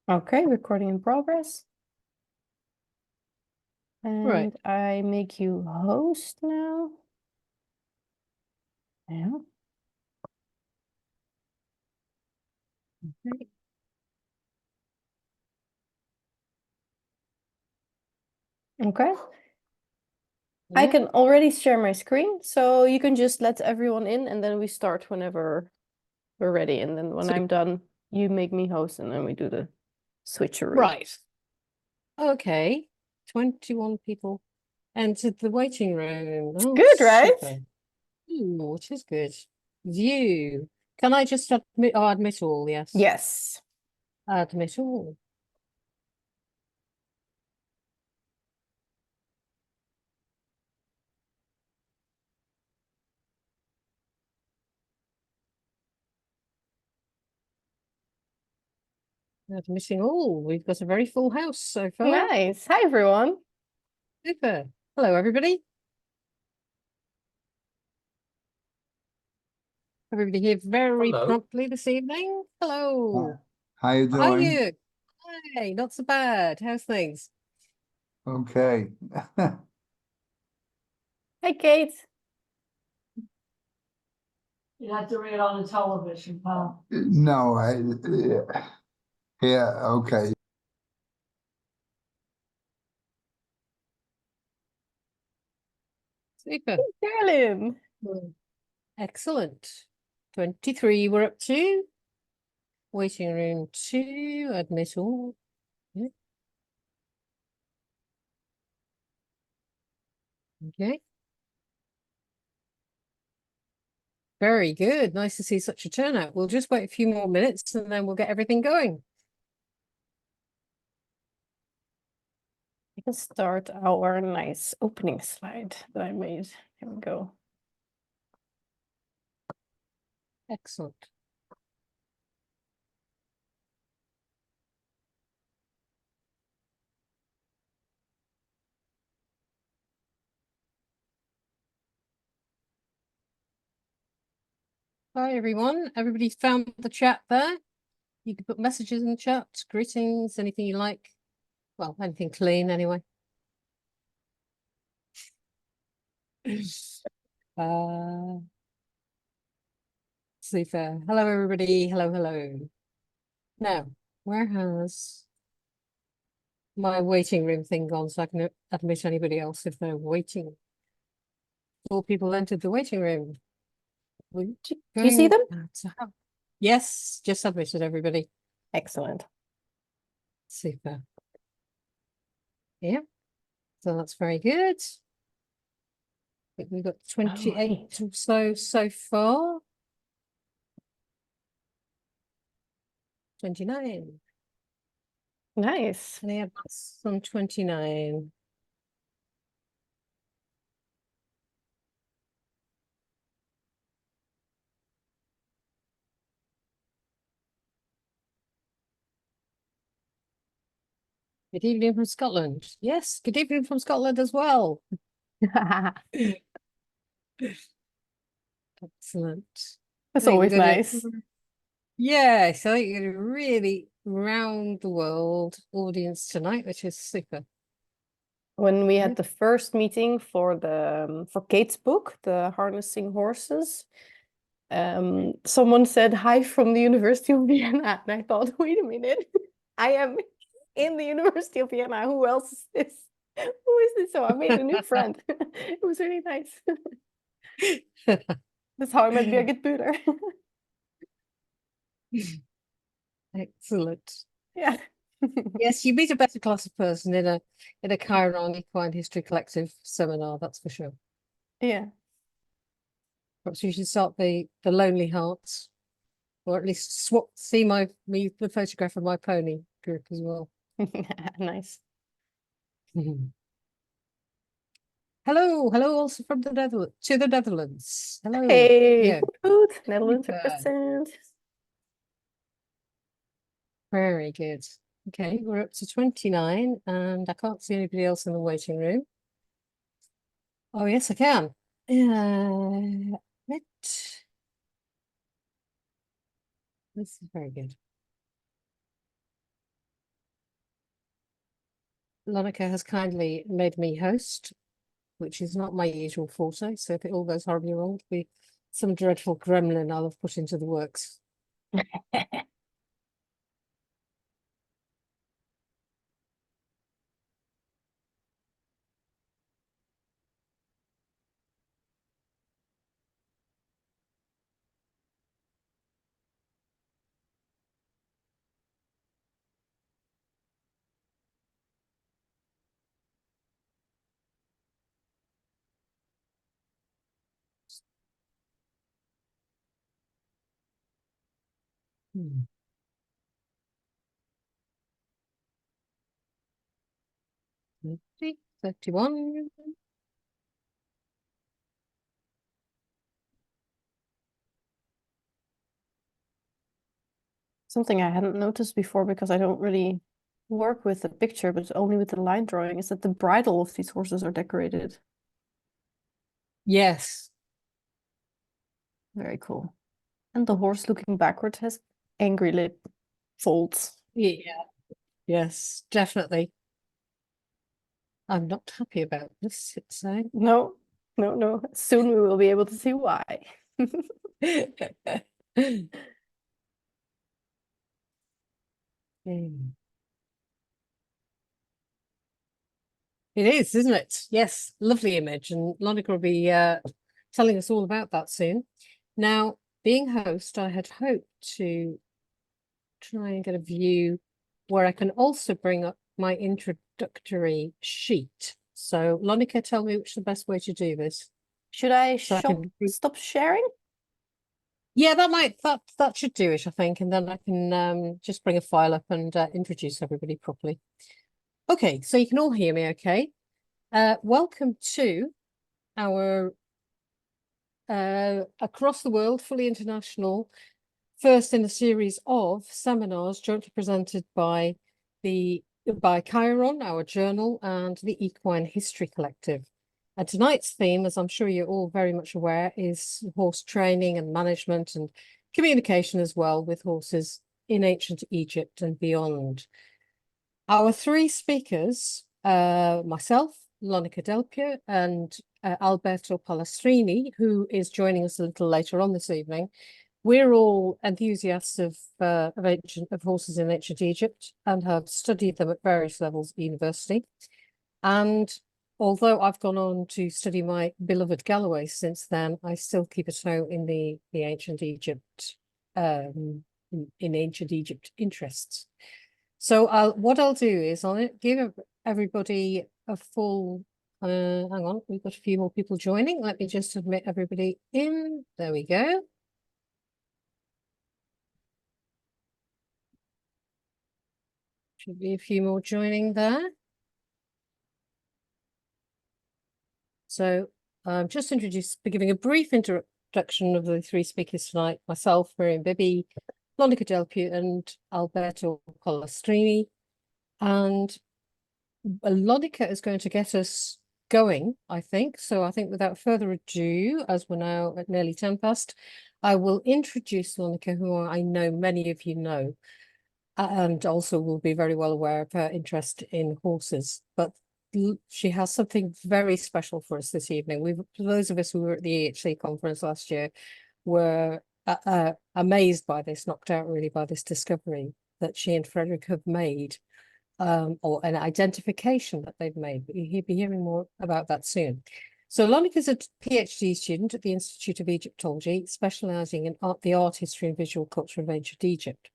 Okay, recording in progress. And Right. I make you host now. Yeah. Okay. Okay. Yeah. I can already share my screen, so you can just let everyone in and then we start whenever we're ready. And then when I'm done, you make me host and then we do the switcheroo. Right. Okay. 21 people entered the waiting room. It's good, right? Super. Ooh, it is good. View. Can I just admit? Oh, admit all, yes. Yes. Admit all. Admitting all. We've got a very full house so far. Nice. Hi, everyone. Super. Hello, everybody. Everybody here very promptly this evening. Hello. How you How are doing? you? Hey, not so bad. How's things? Okay. Hi, Kate. You have to read it on the television, pal. No, yeah, okay. Super. Carolyn. Excellent. 23 we're up to. Waiting room 2, admit all. Yeah. Okay. Very good. Nice to see such a turnout. We'll just wait a few more minutes and then we'll get everything going. We can start our nice opening slide that I made. Here we go. Excellent. Hi, everyone. Everybody's found the chat there. You can put messages in the chat, greetings, anything you like. Well, anything clean anyway. Super. Hello, everybody. Hello, hello. Now, where has my waiting room thing gone so I can admit anybody else if they're waiting? 4 people entered the waiting room. Do you see them? Yes, just admitted everybody. Excellent. Super. Yeah, so that's very good. I think we've got 28 or so far. 29. Nice. And I have some 29. Good evening from Scotland. Yes, good evening from Scotland as well. Excellent. That's always nice. Yes, I think you're a really round the world audience tonight, which is super. When we had the first meeting for for Kate's book, the Harnessing Horses, someone said hi from the University of Vienna, and I thought, wait a minute, I am in the University of Vienna. Who else is this? Who is this? So I made a new friend. It was really nice. That's how I met Birgit Buder. Excellent. Yeah. Yes, you meet a better class of person in a Cheiron Equine History Collective seminar, that's for sure. Yeah. Perhaps you should start the Lonely Hearts, or at least see the photograph of my pony group as well. Nice. Hello also from the Netherlands. Hello. Hey, Yeah. good. Netherlands represent. Very good. Okay, we're up to 29 and I can't see anybody else in the waiting room. Oh, yes, I can. This is very good. Lonneke has kindly made me host, which is not my usual forte. So if it all goes horribly wrong, it'll be some dreadful gremlin I'll have put into the works. Hmm. 30, 31. Something I hadn't noticed before because I don't really work with the picture, but only with the line drawing, is that the bridle of these horses are decorated. Yes. Very cool. And the horse looking backward has angry lip folds. Yeah. Yes, definitely. I'm not happy about this, it's saying. No, no, no. Soon we will be able to see why. Hmm. It is, isn't it? Yes, lovely image. And Lonneke will be telling us all about that soon. Now, being host, I had hoped to try and get a view where I can also bring up my introductory sheet. So, Lonneke, tell me which is the best way to do this. Should I So I shop, can stop sharing? Yeah, that should do it, I think, and then I can just bring a file up and introduce everybody properly. Okay, so you can all hear me, okay? Welcome to our across the world, fully international, first in a series of seminars jointly presented by Cheiron, our journal, and the Equine History Collective. And tonight's theme, as I'm sure you're all very much aware, is horse training and management and communication as well with horses in ancient Egypt and beyond. Our three speakers, myself, Lonneke Delpeut, and Alberto Pollastrini, who is joining us a little later on this evening. We're all enthusiasts of horses in ancient Egypt and have studied them at various levels at university. And although I've gone on to study my beloved Galloway since then, I still keep a toe in the ancient Egypt in ancient Egypt interests. So what I'll do is I'll give everybody a full hang on, we've got a few more people joining. Let me just admit everybody in. There we go. Should be a few more joining there. So just be giving a brief introduction of the three speakers tonight, myself, Miriam Bibby, Lonneke Delpeut, and Alberto Pollastrini. And Lonneke is going to get us going, I think. So I think without further ado, as we're now at nearly 10 past, I will introduce Lonneke, who I know many of you know, and also will be very well aware of her interest in horses. But she has something very special for us this evening. Those of us who were at the EHC conference last year were amazed by this, knocked out really by this discovery that she and Frederick have made, or an identification that they've made. You'll be hearing more about that soon. So Lonneke is a PhD student at the Institute of Egyptology, specialising in the art history and visual culture of ancient Egypt.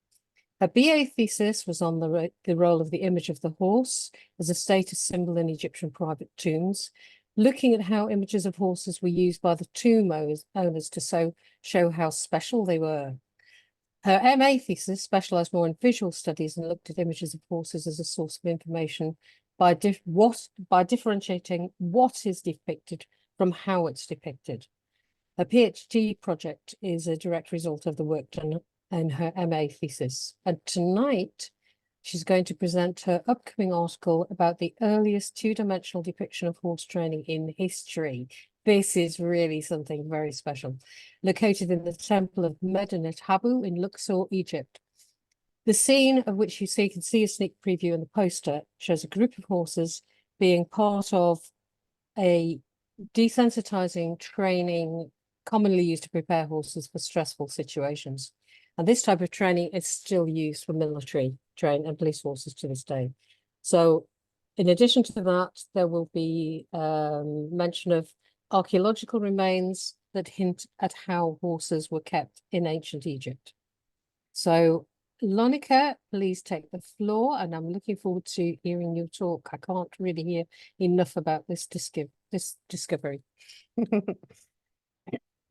Her BA thesis was on the role of the image of the horse as a status symbol in Egyptian private tombs, looking at how images of horses were used by the tomb owners to show how special they were. Her MA thesis specialised more in visual studies and looked at images of horses as a source of information by differentiating what is depicted from how it's depicted. Her PhD project is a direct result of the work done in her MA thesis. And tonight, she's going to present her upcoming article about the earliest two-dimensional depiction of horse training in history. This is really something very special. Located in the temple of Medinet Habu in Luxor, Egypt. The scene of which you can see a sneak preview in the poster shows a group of horses being part of a desensitizing training commonly used to prepare horses for stressful situations. And this type of training is still used for military train and police horses to this day. So in addition to that, there will be mention of archaeological remains that hint at how horses were kept in ancient Egypt. So Lonneke, please take the floor, and I'm looking forward to hearing your talk. I can't really hear enough about this discovery.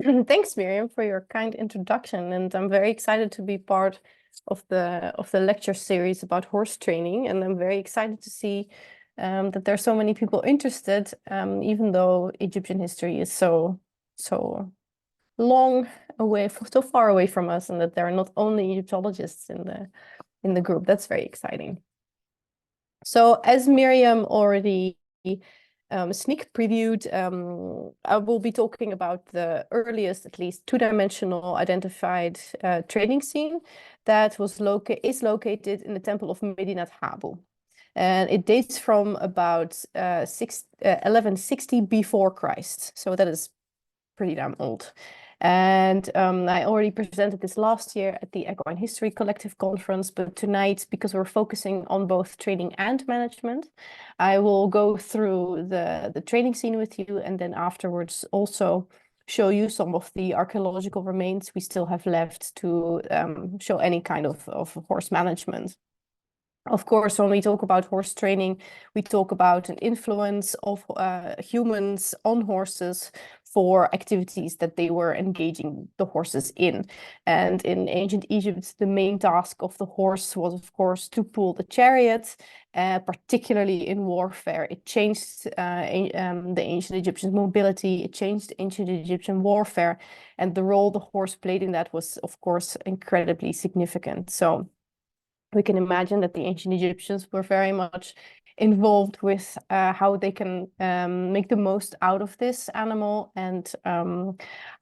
Thanks, Miriam, for your kind introduction, and I'm very excited to be part of the lecture series about horse training, and I'm very excited to see that there are so many people interested, even though Egyptian history is so long away, so far away from us, and that there are not only Egyptologists in the group. That's very exciting. So, as Miriam already sneak previewed, I will be talking about the earliest, at least two-dimensional identified training scene that is located in the temple of Medinet Habu. And it dates from about 1160 before Christ. So that is pretty damn old. And I already presented this last year at the Equine History Collective Conference, but tonight, because we're focusing on both training and management, I will go through the training scene with you, and then afterwards also show you some of the archaeological remains we still have left to show any kind of horse management. Of course, when we talk about horse training, we talk about an influence of humans on horses for activities that they were engaging the horses in. And in ancient Egypt, the main task of the horse was, of course, to pull the chariot, particularly in warfare. It changed the ancient Egyptian mobility, it changed ancient Egyptian warfare, and the role the horse played in that was, of course, incredibly significant. So we can imagine that the ancient Egyptians were very much involved with how they can make the most out of this animal, and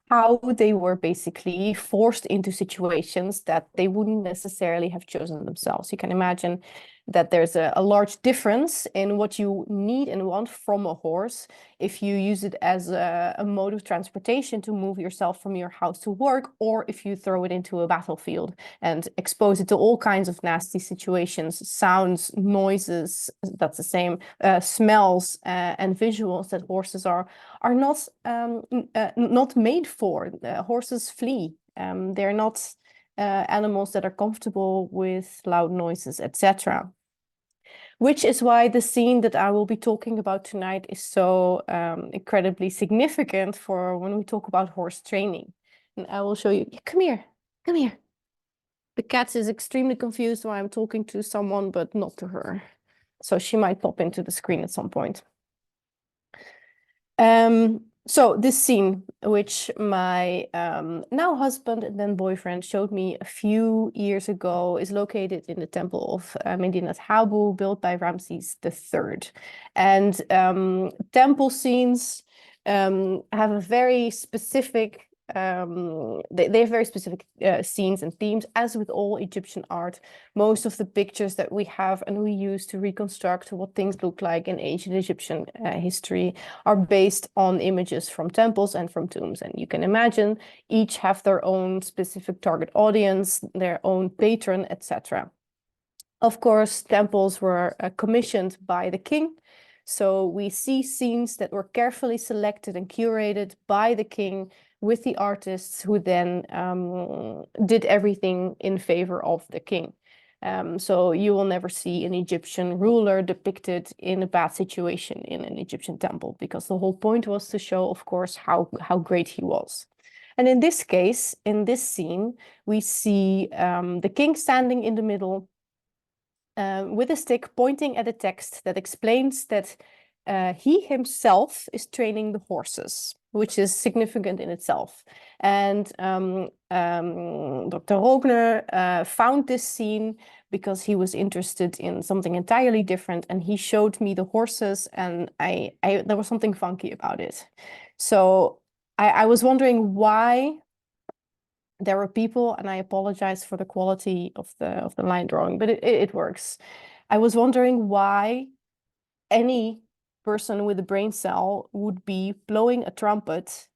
how they were basically forced into situations that they wouldn't necessarily have chosen themselves. You can imagine that there's a large difference in what you need and want from a horse if you use it as a mode of transportation to move yourself from your house to work, or if you throw it into a battlefield and expose it to all kinds of nasty situations, sounds, noises, that's the same, smells and visuals that horses are not made for. Horses flee. They're not animals that are comfortable with loud noises, etc. Which is why the scene that I will be talking about tonight is so incredibly significant for when we talk about horse training. And I will show you. Come here, come here. The cat is extremely confused while I'm talking to someone, but not to her. So she might pop into the screen at some point. So this scene, which my now husband and then boyfriend showed me a few years ago, is located in the temple of Medinet Habu, built by Ramses III. And temple scenes have a very specific they have very specific scenes and themes, as with all Egyptian art. Most of the pictures that we have and we use to reconstruct what things look like in ancient Egyptian history are based on images from temples and from tombs. And you can imagine each have their own specific target audience, their own patron, etc. Of course, temples were commissioned by the king. So we see scenes that were carefully selected and curated by the king, with the artists who then did everything in favor of the king. So you will never see an Egyptian ruler depicted in a bad situation in an Egyptian temple, because the whole point was to show, of course, how great he was. And in this case, in this scene, we see the king standing in the middle with a stick pointing at a text that explains that he himself is training the horses, which is significant in itself. And Dr. Rogner found this scene because he was interested in something entirely different, and he showed me the horses, and there was something funky about it. So I was wondering why there were people, and I apologize for the quality of the line drawing, but it works. I was wondering why any person with a brain cell would be blowing a trumpet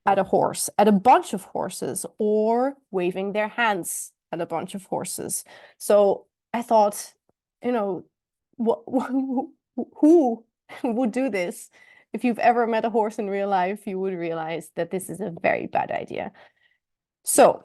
at a horse, at a bunch of horses, or waving their hands at a bunch of horses. So I thought, you know, who would do this? If you've ever met a horse in real life, you would realize that this is a very bad idea. So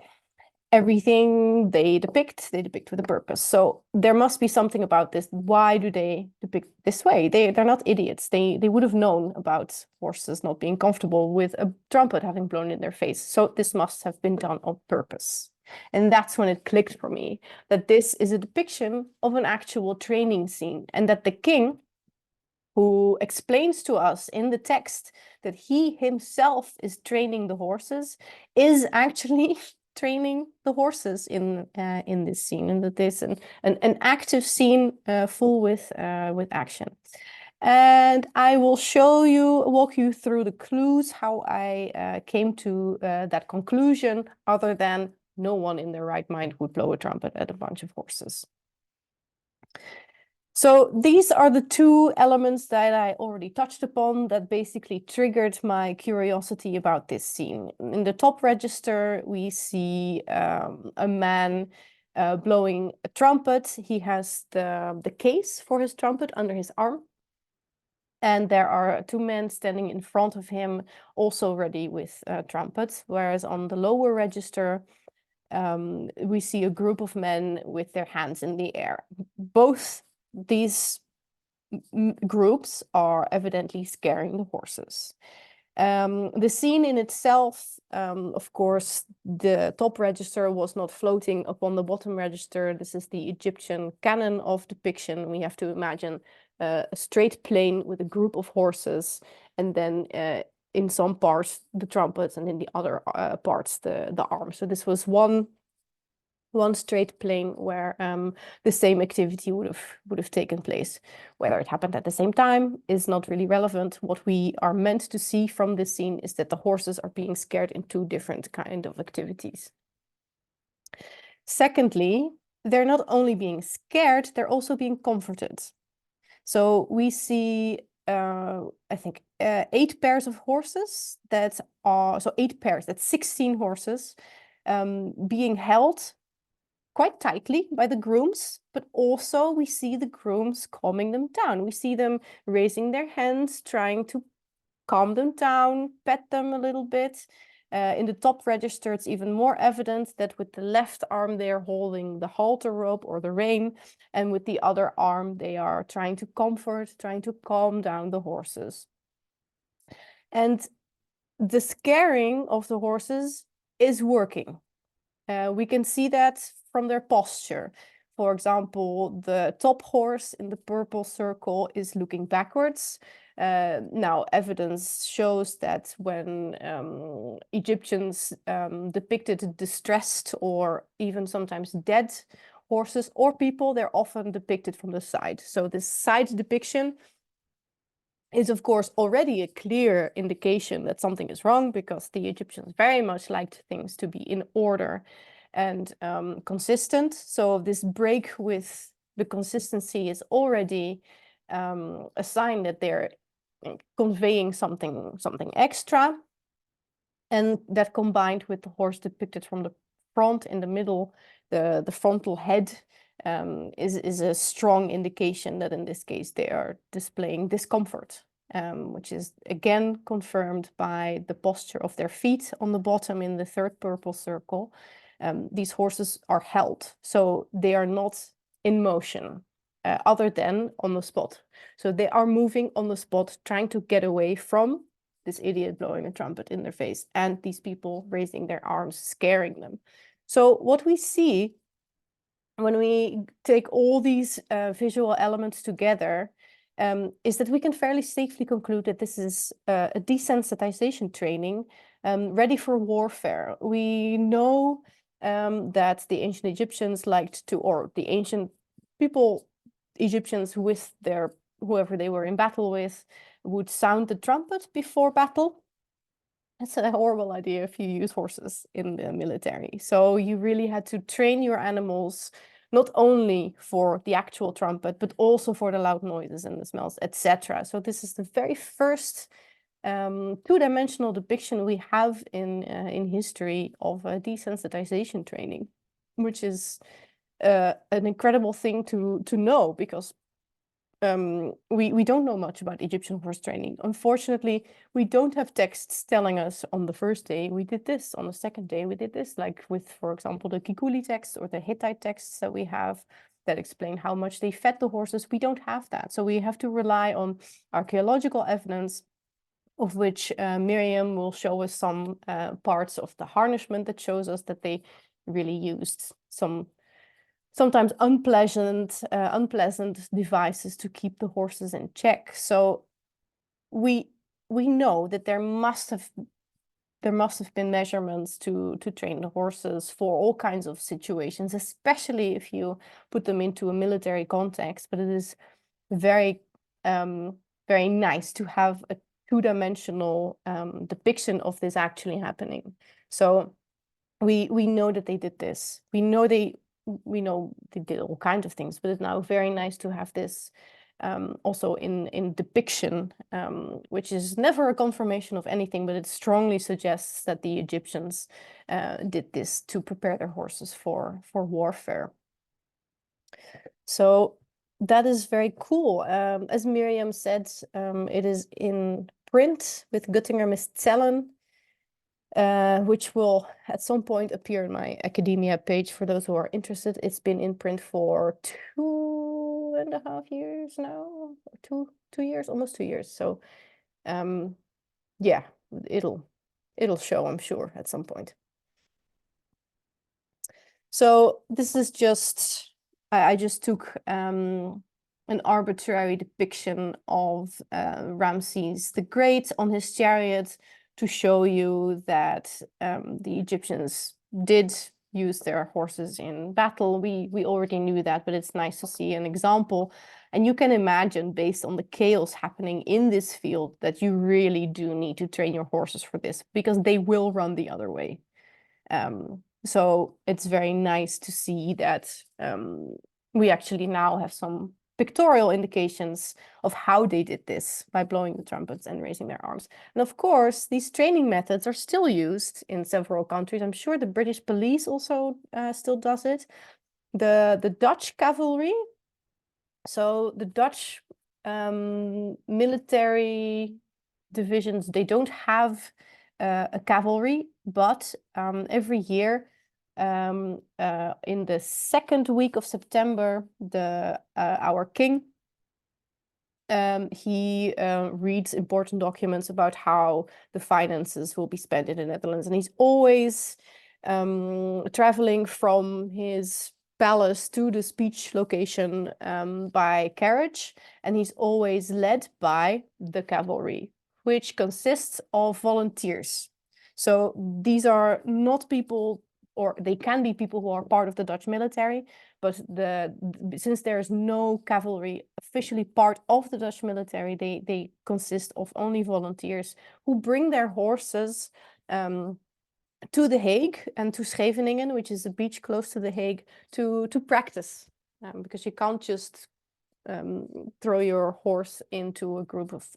everything they depict with a purpose. So there must be something about this. Why do they depict this way? They're not idiots. They would have known about horses not being comfortable with a trumpet having blown in their face. So this must have been done on purpose. And that's when it clicked for me, that this is a depiction of an actual training scene, and that the king, who explains to us in the text that he himself is training the horses, is actually training the horses in this scene, and that this an active scene full with action. And I will walk you through the clues how I came to that conclusion, other than no one in their right mind would blow a trumpet at a bunch of horses. So these are the two elements that I already touched upon that basically triggered my curiosity about this scene. In the top register, we see a man blowing a trumpet. He has the case for his trumpet under his arm. And there are two men standing in front of him, also ready with trumpets. Whereas on the lower register, we see a group of men with their hands in the air. Both these groups are evidently scaring the horses. The scene in itself, of course, the top register was not floating upon the bottom register. This is the Egyptian canon of depiction. We have to imagine a straight plane with a group of horses, and then in some parts the trumpets, and in the other parts the arms. So this was one straight plane where the same activity would have taken place. Whether it happened at the same time is not really relevant. What we are meant to see from this scene is that the horses are being scared in two different kind of activities. Secondly, they're not only being scared, they're also being comforted. So we see, I think, 8 pairs of horses that are, so 8 pairs, that's 16 horses being held quite tightly by the grooms, but also we see the grooms calming them down. We see them raising their hands, trying to calm them down, pet them a little bit. In the top register, it's even more evident that with the left arm, they are holding the halter rope or the rein, and with the other arm, they are trying to comfort, trying to calm down the horses. And the scaring of the horses is working. We can see that from their posture. For example, the top horse in the purple circle is looking backwards. Now, evidence shows that when Egyptians depicted distressed or even sometimes dead horses or people, they're often depicted from the side. So this side depiction is, of course, already a clear indication that something is wrong, because the Egyptians very much liked things to be in order and consistent. So this break with the consistency is already a sign that they're conveying something extra. And that, combined with the horse depicted from the front in the middle, the frontal head, is a strong indication that in this case they are displaying discomfort, which is again confirmed by the posture of their feet on the bottom in the third purple circle. These horses are held, so they are not in motion other than on the spot. So they are moving on the spot, trying to get away from this idiot blowing a trumpet in their face and these people raising their arms, scaring them. So what we see when we take all these visual elements together is that we can fairly safely conclude that this is a desensitization training ready for warfare. We know that the ancient Egyptians liked to, or the ancient people, Egyptians with whoever they were in battle with, would sound the trumpet before battle. That's a horrible idea if you use horses in the military. So you really had to train your animals not only for the actual trumpet, but also for the loud noises and the smells, etc. So this is the very first two-dimensional depiction we have in history of desensitization training, which is an incredible thing to know, because we don't know much about Egyptian horse training. Unfortunately, we don't have texts telling us on the first day we did this, on the second day we did this, like with, for example, the Kikuli text or the Hittite texts that we have that explain how much they fed the horses. We don't have that. So we have to rely on archaeological evidence, of which Miriam will show us some parts of the harnessment that shows us that they really used some sometimes unpleasant devices to keep the horses in check. So we know that there must have been measurements to train the horses for all kinds of situations, especially if you put them into a military context. But it is very very nice to have a two-dimensional depiction of this actually happening. So we know that they did this. We know they did all kinds of things, but it's now very nice to have this also in depiction, which is never a confirmation of anything, but it strongly suggests that the Egyptians did this to prepare their horses for warfare. So that is very cool. As Miriam said, it is in print with Göttinger Miscellen, which will at some point appear in my academia page for those who are interested. It's been in print for 2.5 years now, or two years, almost 2 years. So yeah, it'll show, I'm sure, at some point. So this is just, I just took an arbitrary depiction of Ramses the Great on his chariot to show you that the Egyptians did use their horses in battle. We already knew that, but it's nice to see an example. And you can imagine, based on the chaos happening in this field, that you really do need to train your horses for this, because they will run the other way. So it's very nice to see that we actually now have some pictorial indications of how they did this by blowing the trumpets and raising their arms. And of course, these training methods are still used in several countries. I'm sure the British police also still does it. The Dutch cavalry, so the Dutch military divisions, they don't have a cavalry, but every year in the second week of September, our king, he reads important documents about how the finances will be spent in the Netherlands, and he's always traveling from his palace to the speech location by carriage, and he's always led by the cavalry, which consists of volunteers. So these are not people, or they can be people who are part of the Dutch military, but since there is no cavalry officially part of the Dutch military, they consist of only volunteers who bring their horses to The Hague and to Scheveningen, which is a beach close to The Hague, to practice, because you can't just throw your horse into a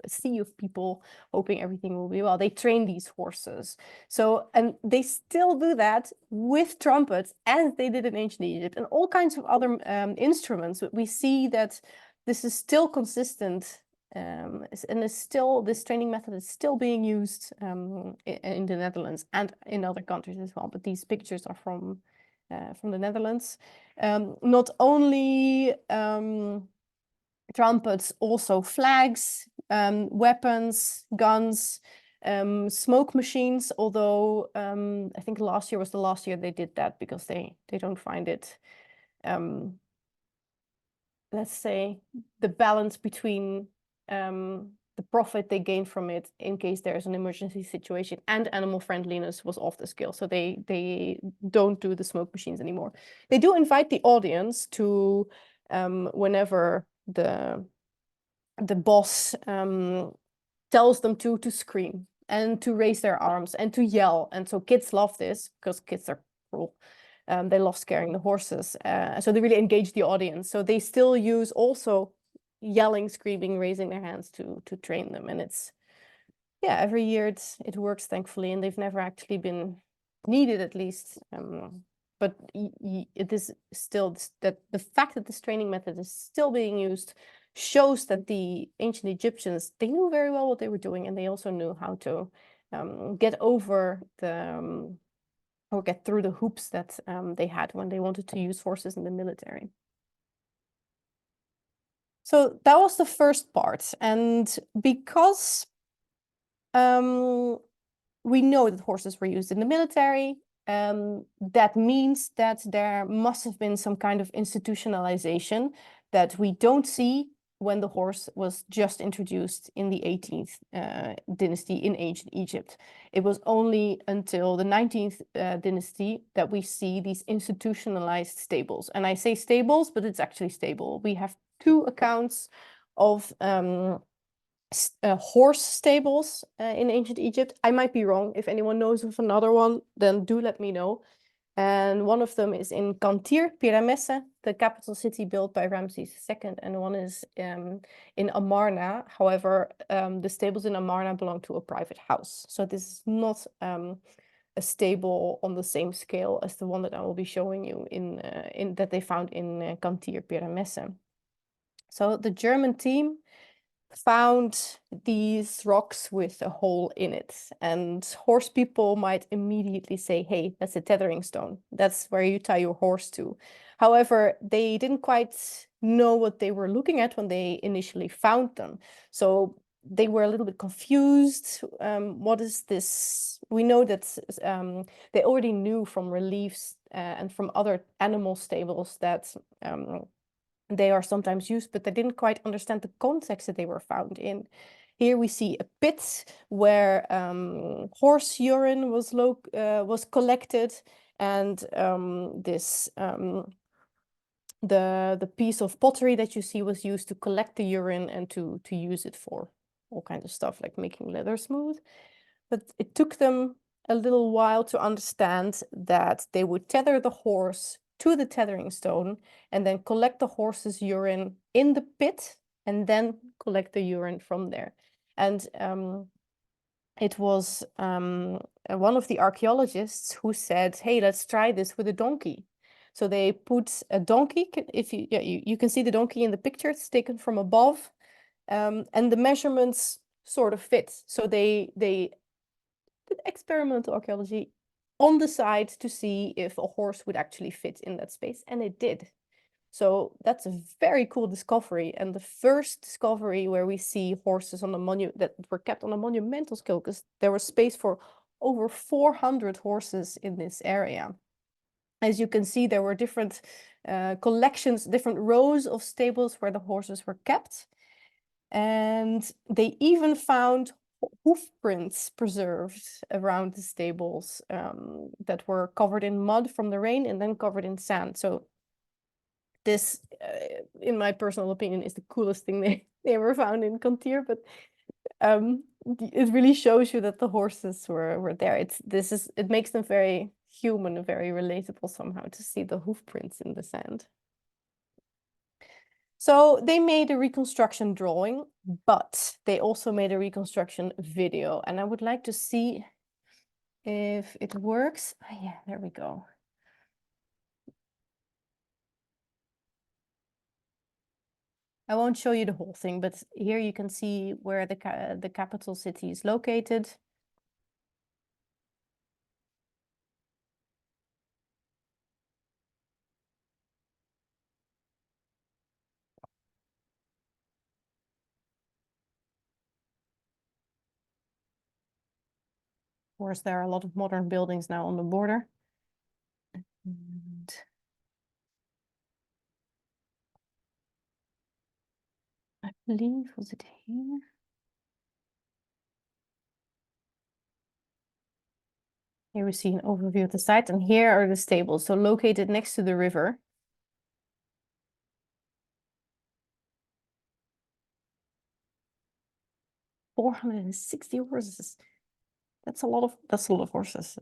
sea of people hoping everything will be well. They train these horses. So, and they still do that with trumpets, as they did in ancient Egypt, and all kinds of other instruments. We see that this is still consistent, and this training method is still being used in the Netherlands and in other countries as well. But these pictures are from the Netherlands. Not only trumpets, also flags, weapons, guns, smoke machines, although I think last year was the last year they did that, because they don't find it, let's say, the balance between the profit they gain from it in case there's an emergency situation and animal friendliness was off the scale. So they don't do the smoke machines anymore. They do invite the audience to, whenever the boss tells them to scream. and to raise their arms and to yell. And so kids love this because kids are cruel. They love scaring the horses. So they really engage the audience. So they still use also yelling, screaming, raising their hands to train them. And it's, yeah, every year it works, thankfully, and they've never actually been needed, at least. But it is still that the fact that this training method is still being used shows that the ancient Egyptians, they knew very well what they were doing, and they also knew how to get over the or get through the hoops that they had when they wanted to use horses in the military. So that was the first part, and because we know that horses were used in the military, that means that there must have been some kind of institutionalization that we don't see when the horse was just introduced in the 18th dynasty in ancient Egypt. It was only until the 19th dynasty that we see these institutionalized stables. And I say stables, but it's actually stable. We have two accounts of horse stables in ancient Egypt. I might be wrong. If anyone knows of another one, then do let me know. And one of them is in Kantir, Pyramesse, the capital city built by Ramses II, and one is in Amarna. However, the stables in Amarna belong to a private house. So this is not a stable on the same scale as the one that I will be showing you in that they found in Kantir, Pyramesse. So the German team found these rocks with a hole in it, and horse people might immediately say, hey, that's a tethering stone, that's where you tie your horse to. However, they didn't quite know what they were looking at when they initially found them, so they were a little bit confused. What is this? We know that they already knew from reliefs and from other animal stables that they are sometimes used, but they didn't quite understand the context that they were found in. Here we see a pit where horse urine was collected, and the piece of pottery that you see was used to collect the urine and to use it for all kinds of stuff like making leather smooth. But it took them a little while to understand that they would tether the horse to the tethering stone and then collect the horse's urine in the pit and then collect the urine from there. And it was one of the archaeologists who said, hey, let's try this with a donkey. So they put a donkey, if you can see the donkey in the picture, it's taken from above, and the measurements sort of fit. So they did experimental archaeology on the side to see if a horse would actually fit in that space, and it did. So that's a very cool discovery, and the first discovery where we see horses on a monument that were kept on a monumental scale, because there was space for over 400 horses in this area. As you can see, there were different collections, different rows of stables where the horses were kept, and they even found hoof prints preserved around the stables that were covered in mud from the rain and then covered in sand. So this, in my personal opinion, is the coolest thing they ever found in Kantir, but it really shows you that the horses were there. It makes them very human, very relatable somehow to see the hoof prints in the sand. So they made a reconstruction drawing, but they also made a reconstruction video, and I would like to see if it works. Oh, yeah, there we go. I won't show you the whole thing, but here you can see where the capital city is located. Of course, there are a lot of modern buildings now on the border. And I believe, was it here? Here we see an overview of the site, and here are the stables, so located next to the river. "460 horses. That's a lot of horses.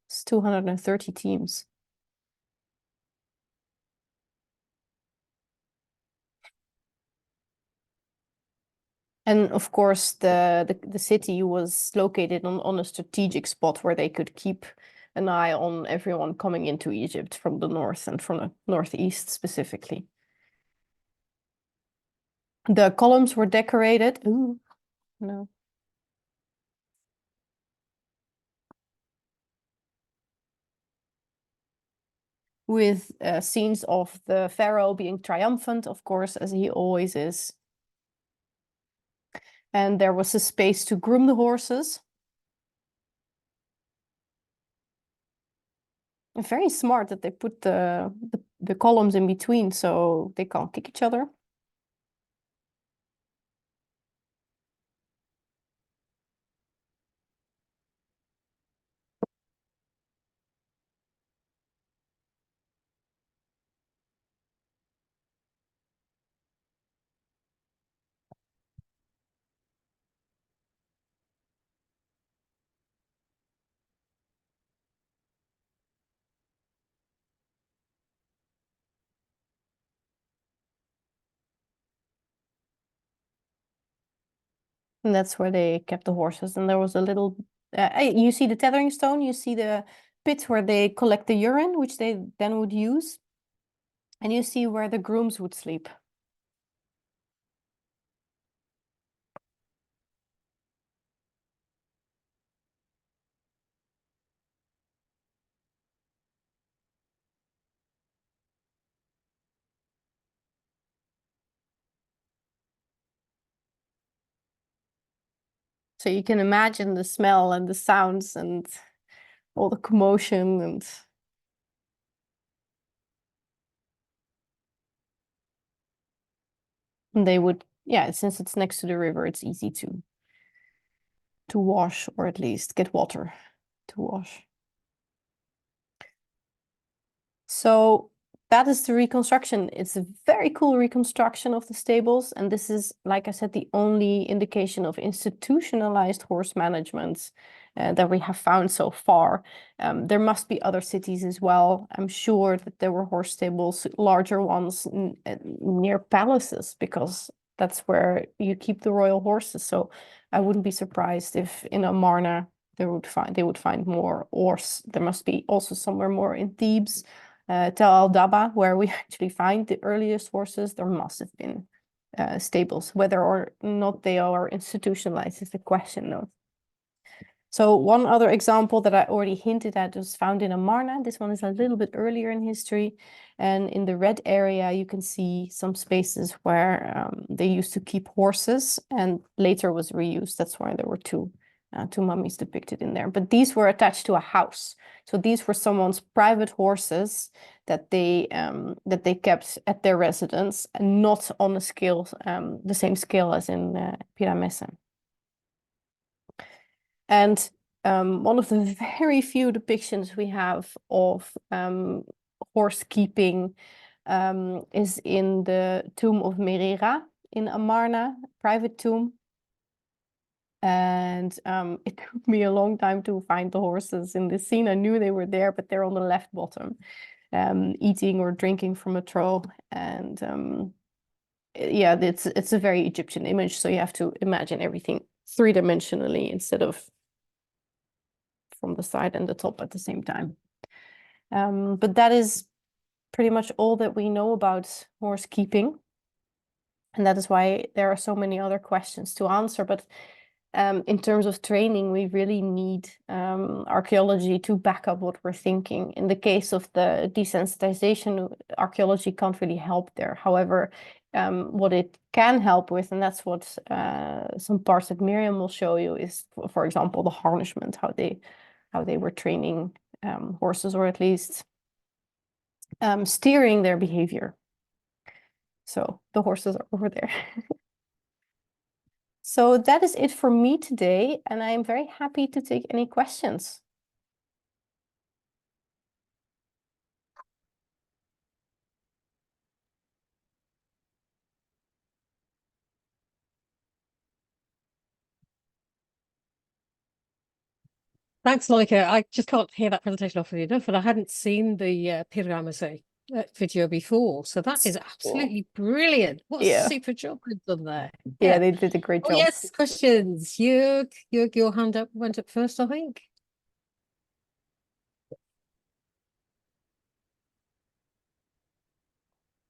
It's 230 teams. And of course, the city was located on a strategic spot where they could keep an eye on everyone coming into Egypt from the north and from the northeast specifically. The columns were decorated. Ooh, no. With scenes of the pharaoh being triumphant, of course, as he always is. And there was a space to groom the horses. And very smart that they put the columns in between so they can't kick each other. And that's where they kept the horses. And there was a little, you see the tethering stone, you see the pit where they collect the urine, which they then would use. And you see where the grooms would sleep. So you can imagine the smell and the sounds and all the commotion and they would, yeah, since it's next to the river, it's easy to wash or at least get water to wash. So that is the reconstruction. It's a very cool reconstruction of the stables. And this is, like I said, the only indication of institutionalized horse management that we have found so far. There must be other cities as well. I'm sure that there were horse stables, larger ones near palaces, because that's where you keep the royal horses. So I wouldn't be surprised if in Amarna they would find more, or there must be also somewhere more in Thebes. Tel al-Daba, where we actually find the earliest horses, there must have been stables. Whether or not they are institutionalized is the question, though. So one other example that I already hinted at was found in Amarna. This one is a little bit earlier in history. And in the red area, you can see some spaces where they used to keep horses and later was reused. That's why there were two mummies depicted in there. But these were attached to a house. So these were someone's private horses that they kept at their residence and not on a scale, the same scale as in Pyramesse. And one of the very few depictions we have of horse keeping is in the tomb of Merera in Amarna, private tomb. And it took me a long time to find the horses in this scene. I knew they were there, but they're on the left bottom, eating or drinking from a trough. And yeah, it's a very Egyptian image, so you have to imagine everything three-dimensionally instead of from the side and the top at the same time. But that is pretty much all that we know about horse keeping. And that is why there are so many other questions to answer. But in terms of training, we really need archaeology to back up what we're thinking. In the case of the desensitization, archaeology can't really help there. However, what it can help with, and that's what some parts that Miriam will show you, is, for example, the harnessment, how they were training horses, or at least steering their behavior. So the horses are over there. So that is it for me today, and I am very happy to take any questions. Thanks, Lonneke. I just can't hear that presentation often enough, and I hadn't seen the Pyramide video before, so that is absolutely brilliant. What a Yeah. super job they've done there. Yeah, they did a great Oh job. yes, questions. Jörg, your hand up went up first, I think.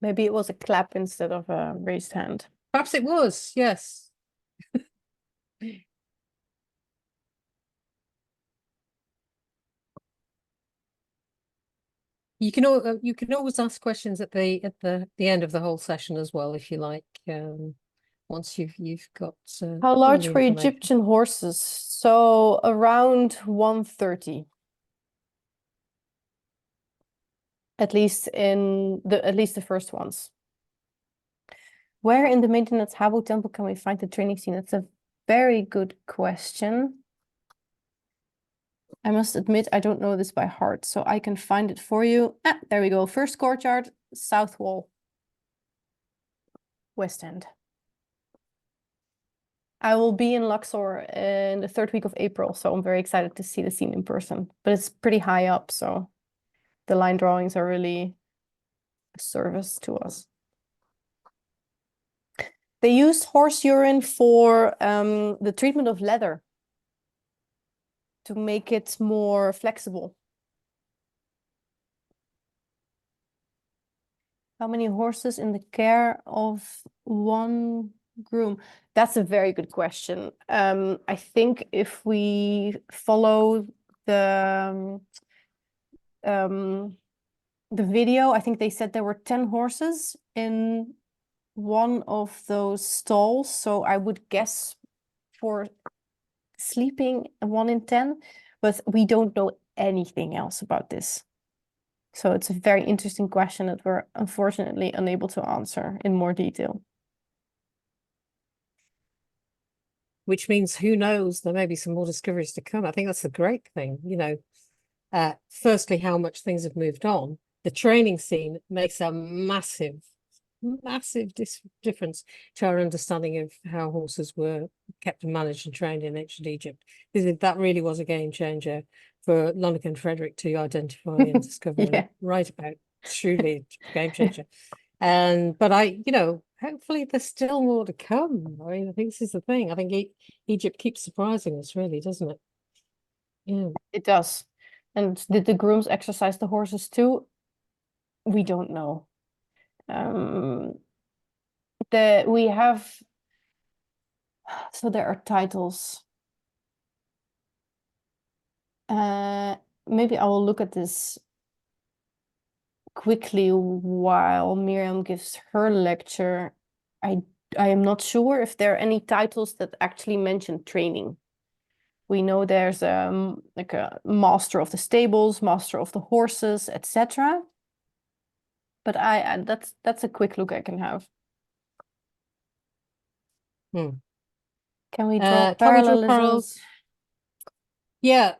Maybe it was a clap instead of a raised hand. Perhaps it was, yes. You can always ask questions at the end of the whole session as well, if you like. Once you've got How all large the were information. Egyptian horses? So around 130. At least the first ones. Where in the maintenance Habo temple can we find the training scene? That's a very good question. I must admit I don't know this by heart, so I can find it for you. Ah, there we go. First courtyard, south wall, west end. I will be in Luxor in the 3rd week of April, so I'm very excited to see the scene in person. But it's pretty high up, so the line drawings are really a service to us. They used horse urine for the treatment of leather to make it more flexible. How many horses in the care of one groom? That's a very good question. I think if we follow the video, I think they said there were 10 horses in one of those stalls. So I would guess for sleeping 1 in 10, but we don't know anything else about this. So it's a very interesting question that we're unfortunately unable to answer in more detail. Which means, who knows, there may be some more discoveries to come. I think that's the great thing, you know. Firstly, how much things have moved on. The training scene makes a massive difference to our understanding of how horses were kept and managed and trained in ancient Egypt. That really was a game changer for Lonneke and Frederick to identify and discover Yeah. and write about. Truly a game changer. But hopefully there's still more to come. I mean, I think this is the thing. I think Egypt keeps surprising us, really, doesn't it? Yeah. It does. And did the grooms exercise the horses too? We don't know. We have, so there are titles. Maybe I will look at this quickly while Miriam gives her lecture. I am not sure if there are any titles that actually mention training. We know there's like a master of the stables, master of the horses, etc. But that's a quick look I can have. Can we draw parallelisms? Yeah,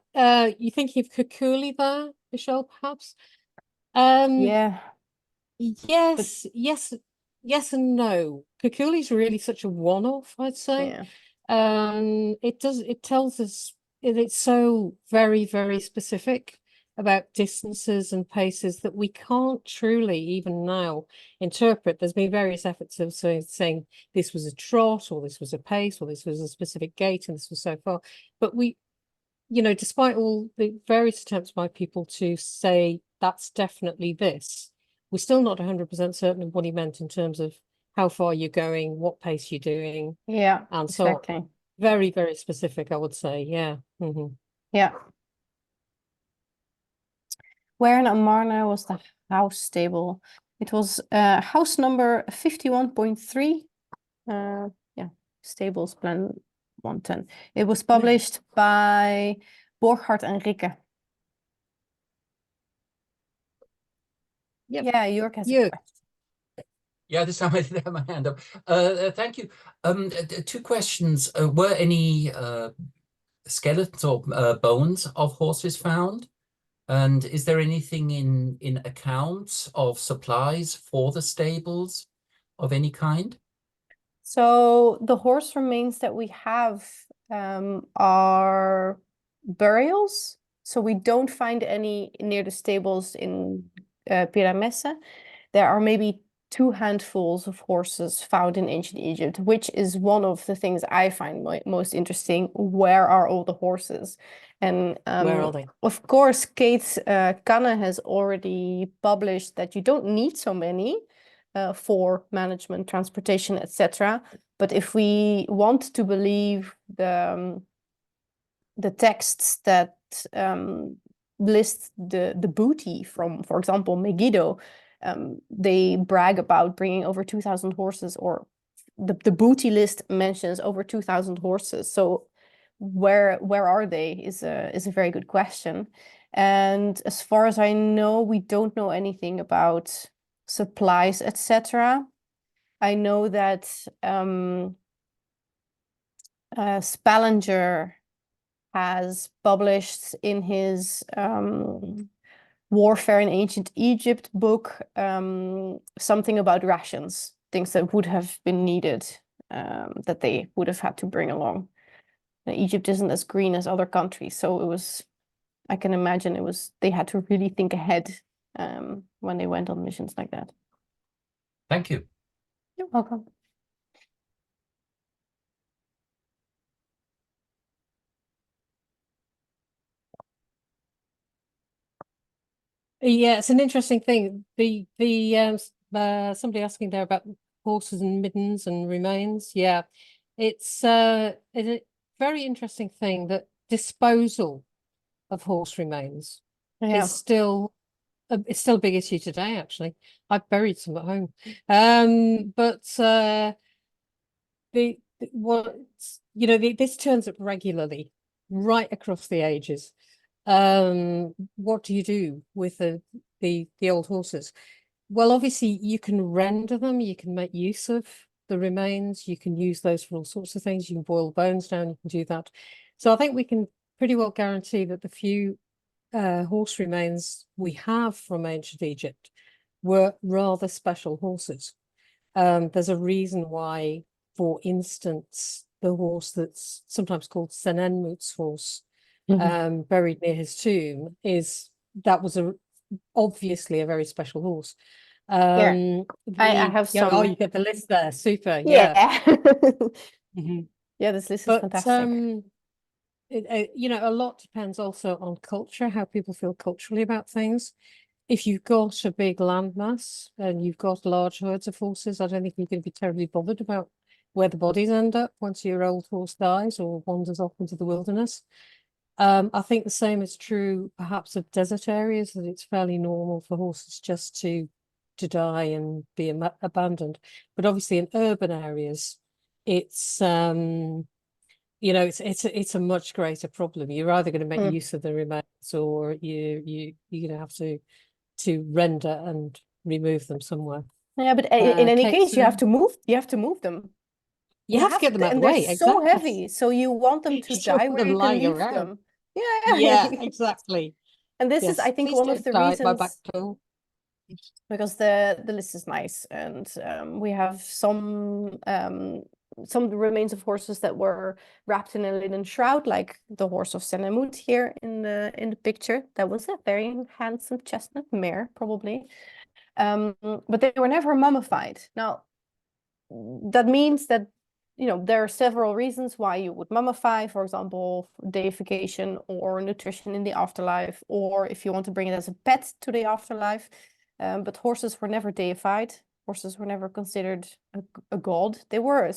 you thinking of Kukuli there, Michelle, perhaps? Yeah. Yes, yes and no. Kukuli's really such a one-off, I'd say. Yeah. It tells us, it's so very, very specific about distances and paces that we can't truly even now interpret. There's been various efforts of saying this was a trot, or this was a pace, or this was a specific gait, and this was so far. But we, despite all the various attempts by people to say that's definitely this, we're still not 100% certain of what he meant in terms of how far you're going, what pace you're doing. Yeah, and exactly. So very, very specific, I would say. Yeah. Yeah. Where in Amarna was the house stable? It was house number 51.3. Yeah, stables plan 110. It was published by Borchardt and Rikke. Yep. Yeah, Jörg has a Jörg. question. Yeah, this time I did have my hand up. Thank you. 2 questions. Were any skeletons or bones of horses found? And is there anything in accounts of supplies for the stables of any kind? So the horse remains that we have are burials. So we don't find any near the stables in Pyramesse. There are maybe 2 handfuls of horses found in ancient Egypt, which is one of the things I find most interesting. Where are all the horses? And Where are they? of course, Kate Kanne has already published that you don't need so many for management, transportation, etc. But if we want to believe the texts that list the booty from, for example, Megiddo, they brag about bringing over 2,000 horses, or the booty list mentions over 2,000 horses. So where are they is a very good question. And as far as I know, we don't know anything about supplies, etc. I know that Spallinger has published in his Warfare in Ancient Egypt book something about rations, things that would have been needed, that they would have had to bring along. And Egypt isn't as green as other countries, so it was, I can imagine they had to really think ahead when they went on missions like that. Thank you. You're welcome. Yeah, it's an interesting thing. Somebody asking there about horses and middens and remains. Yeah, it's a very interesting thing that disposal of horse remains Yeah. is still it's still a big issue today. Actually, I've buried some at home. This turns up regularly right across the ages. What do you do with the old horses? Well, obviously you can render them, you can make use of the remains, you can use those for all sorts of things, you can boil bones down, you can do that. So I think we can pretty well guarantee that the few horse remains we have from ancient Egypt were rather special horses. There's a reason why, for instance, the horse that's sometimes called Senenmut's horse, buried near his tomb, was obviously a very special horse. I have some. Oh, you get the list there. Super. Yeah. Mhm. Yeah, this list is fantastic. A lot depends also on culture, how people feel culturally about things. If you've got a big landmass and you've got large herds of horses, I don't think you're going to be terribly bothered about where the bodies end up once your old horse dies or wanders off into the wilderness. I think the same is true perhaps of desert areas, that it's fairly normal for horses just to die and be abandoned. But obviously in urban areas, it's it's a much greater problem. You're either going to make use of the remains, or you're going to have to render and remove them somewhere. Yeah, but in any case, you have to move them. You have to get them out of and the way. they're so heavy, so you want them to die where you can leave them. Yeah. Yeah, exactly. And this is, I think, Please one of the don't die reasons, at my back door. because the list is nice, and we have some remains of horses that were wrapped in a linen shroud, like the horse of Senenmut here in the picture. That was a very handsome chestnut mare, probably. But they were never mummified. Now, that means that, there are several reasons why you would mummify, for example, deification or nutrition in the afterlife, or if you want to bring it as a pet to the afterlife. But horses were never deified. Horses were never considered a god. They were a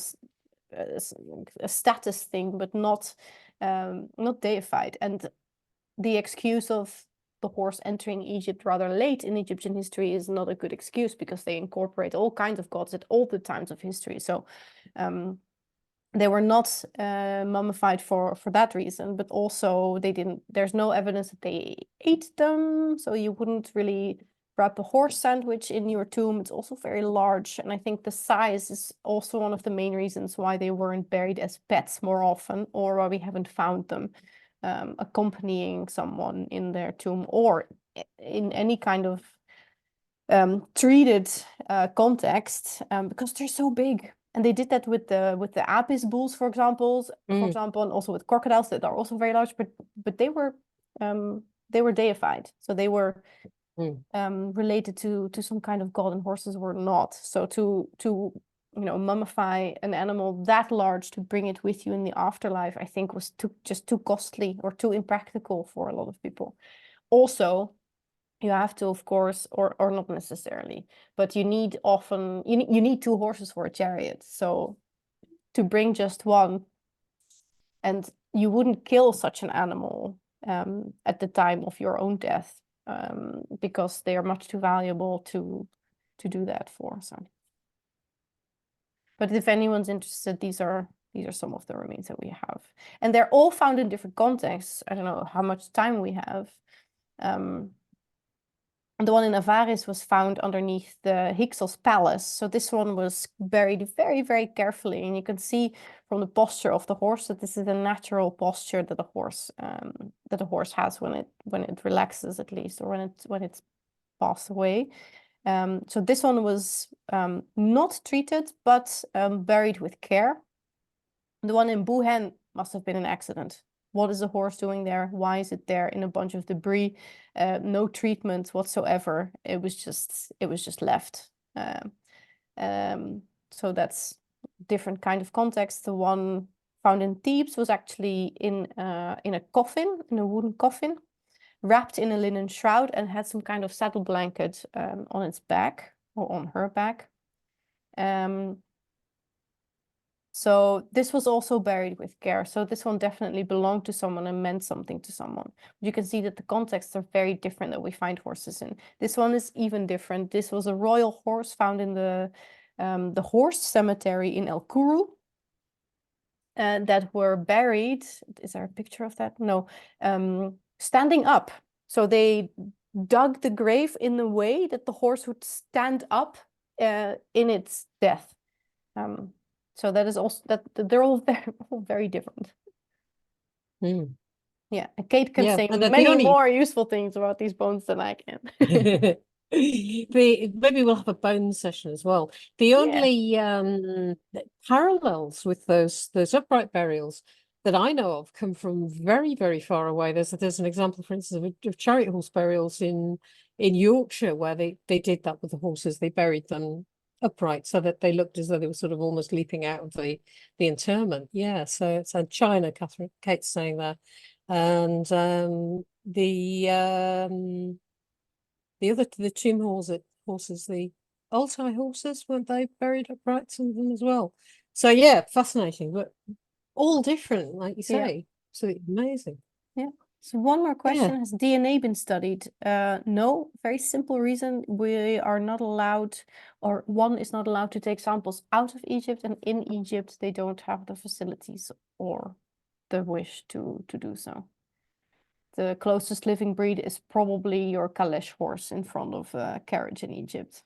status thing, but not deified. And the excuse of the horse entering Egypt rather late in Egyptian history is not a good excuse, because they incorporate all kinds of gods at all the times of history. So they were not mummified for that reason, but also there's no evidence that they ate them. So you wouldn't really wrap a horse sandwich in your tomb. It's also very large. And I think the size is also one of the main reasons why they weren't buried as pets more often, or why we haven't found them accompanying someone in their tomb, or in any kind of treated context because they're so big. And they did that with the Apis bulls, for example, and also with crocodiles that are also very large, but they were deified, so they were related to some kind of god, and horses were not. So to mummify an animal that large to bring it with you in the afterlife, I think was just too costly or too impractical for a lot of people. Also, you have to, of course, or not necessarily, but you need often you need 2 horses for a chariot. So to bring just one, and you wouldn't kill such an animal at the time of your own death, because they are much too valuable to do that for. So, but if anyone's interested, these are some of the remains that we have, and they're all found in different contexts. I don't know how much time we have. The one in Avaris was found underneath the Hyksos palace. So this one was buried very, very carefully. And you can see from the posture of the horse that this is a natural posture that a horse has when it relaxes, at least, or when it's passed away. So this one was not treated, but buried with care. The one in Buhen must have been an accident. What is the horse doing there? Why is it there in a bunch of debris? No treatment whatsoever. It was just left. So that's different kind of context. The one found in Thebes was actually in a coffin, in a wooden coffin, wrapped in a linen shroud, and had some kind of saddle blanket on its back, or on her back. So this was also buried with care. So this one definitely belonged to someone and meant something to someone. You can see that the contexts are very different that we find horses in. This one is even different. This was a royal horse found in the horse cemetery in El Kuru, that were buried. Is there a picture of that? No. Standing up. So they dug the grave in a way that the horse would stand up in its death. So that is also that they're all very different. Yeah, and Kate can say many more useful things about these bones than I can. Maybe we'll have a bone session as well. The only parallels with those upright burials that I know of come from very, very far away. There's an example, for instance, of chariot horse burials in Yorkshire, where they did that with the horses. They buried them upright so that they looked as though they were sort of almost leaping out of the interment. Yeah, so it's China, Kate's saying that. And the tomb horses, the Altai horses, weren't they buried upright, some of them as well? So yeah, fascinating, but all different, like you say. Absolutely amazing. Yeah. So one more question: has DNA been studied? No, very simple reason. We are not allowed, or one is not allowed to take samples out of Egypt, and in Egypt they don't have the facilities or the wish to do so. The closest living breed is probably your Kalesh horse in front of a carriage in Egypt.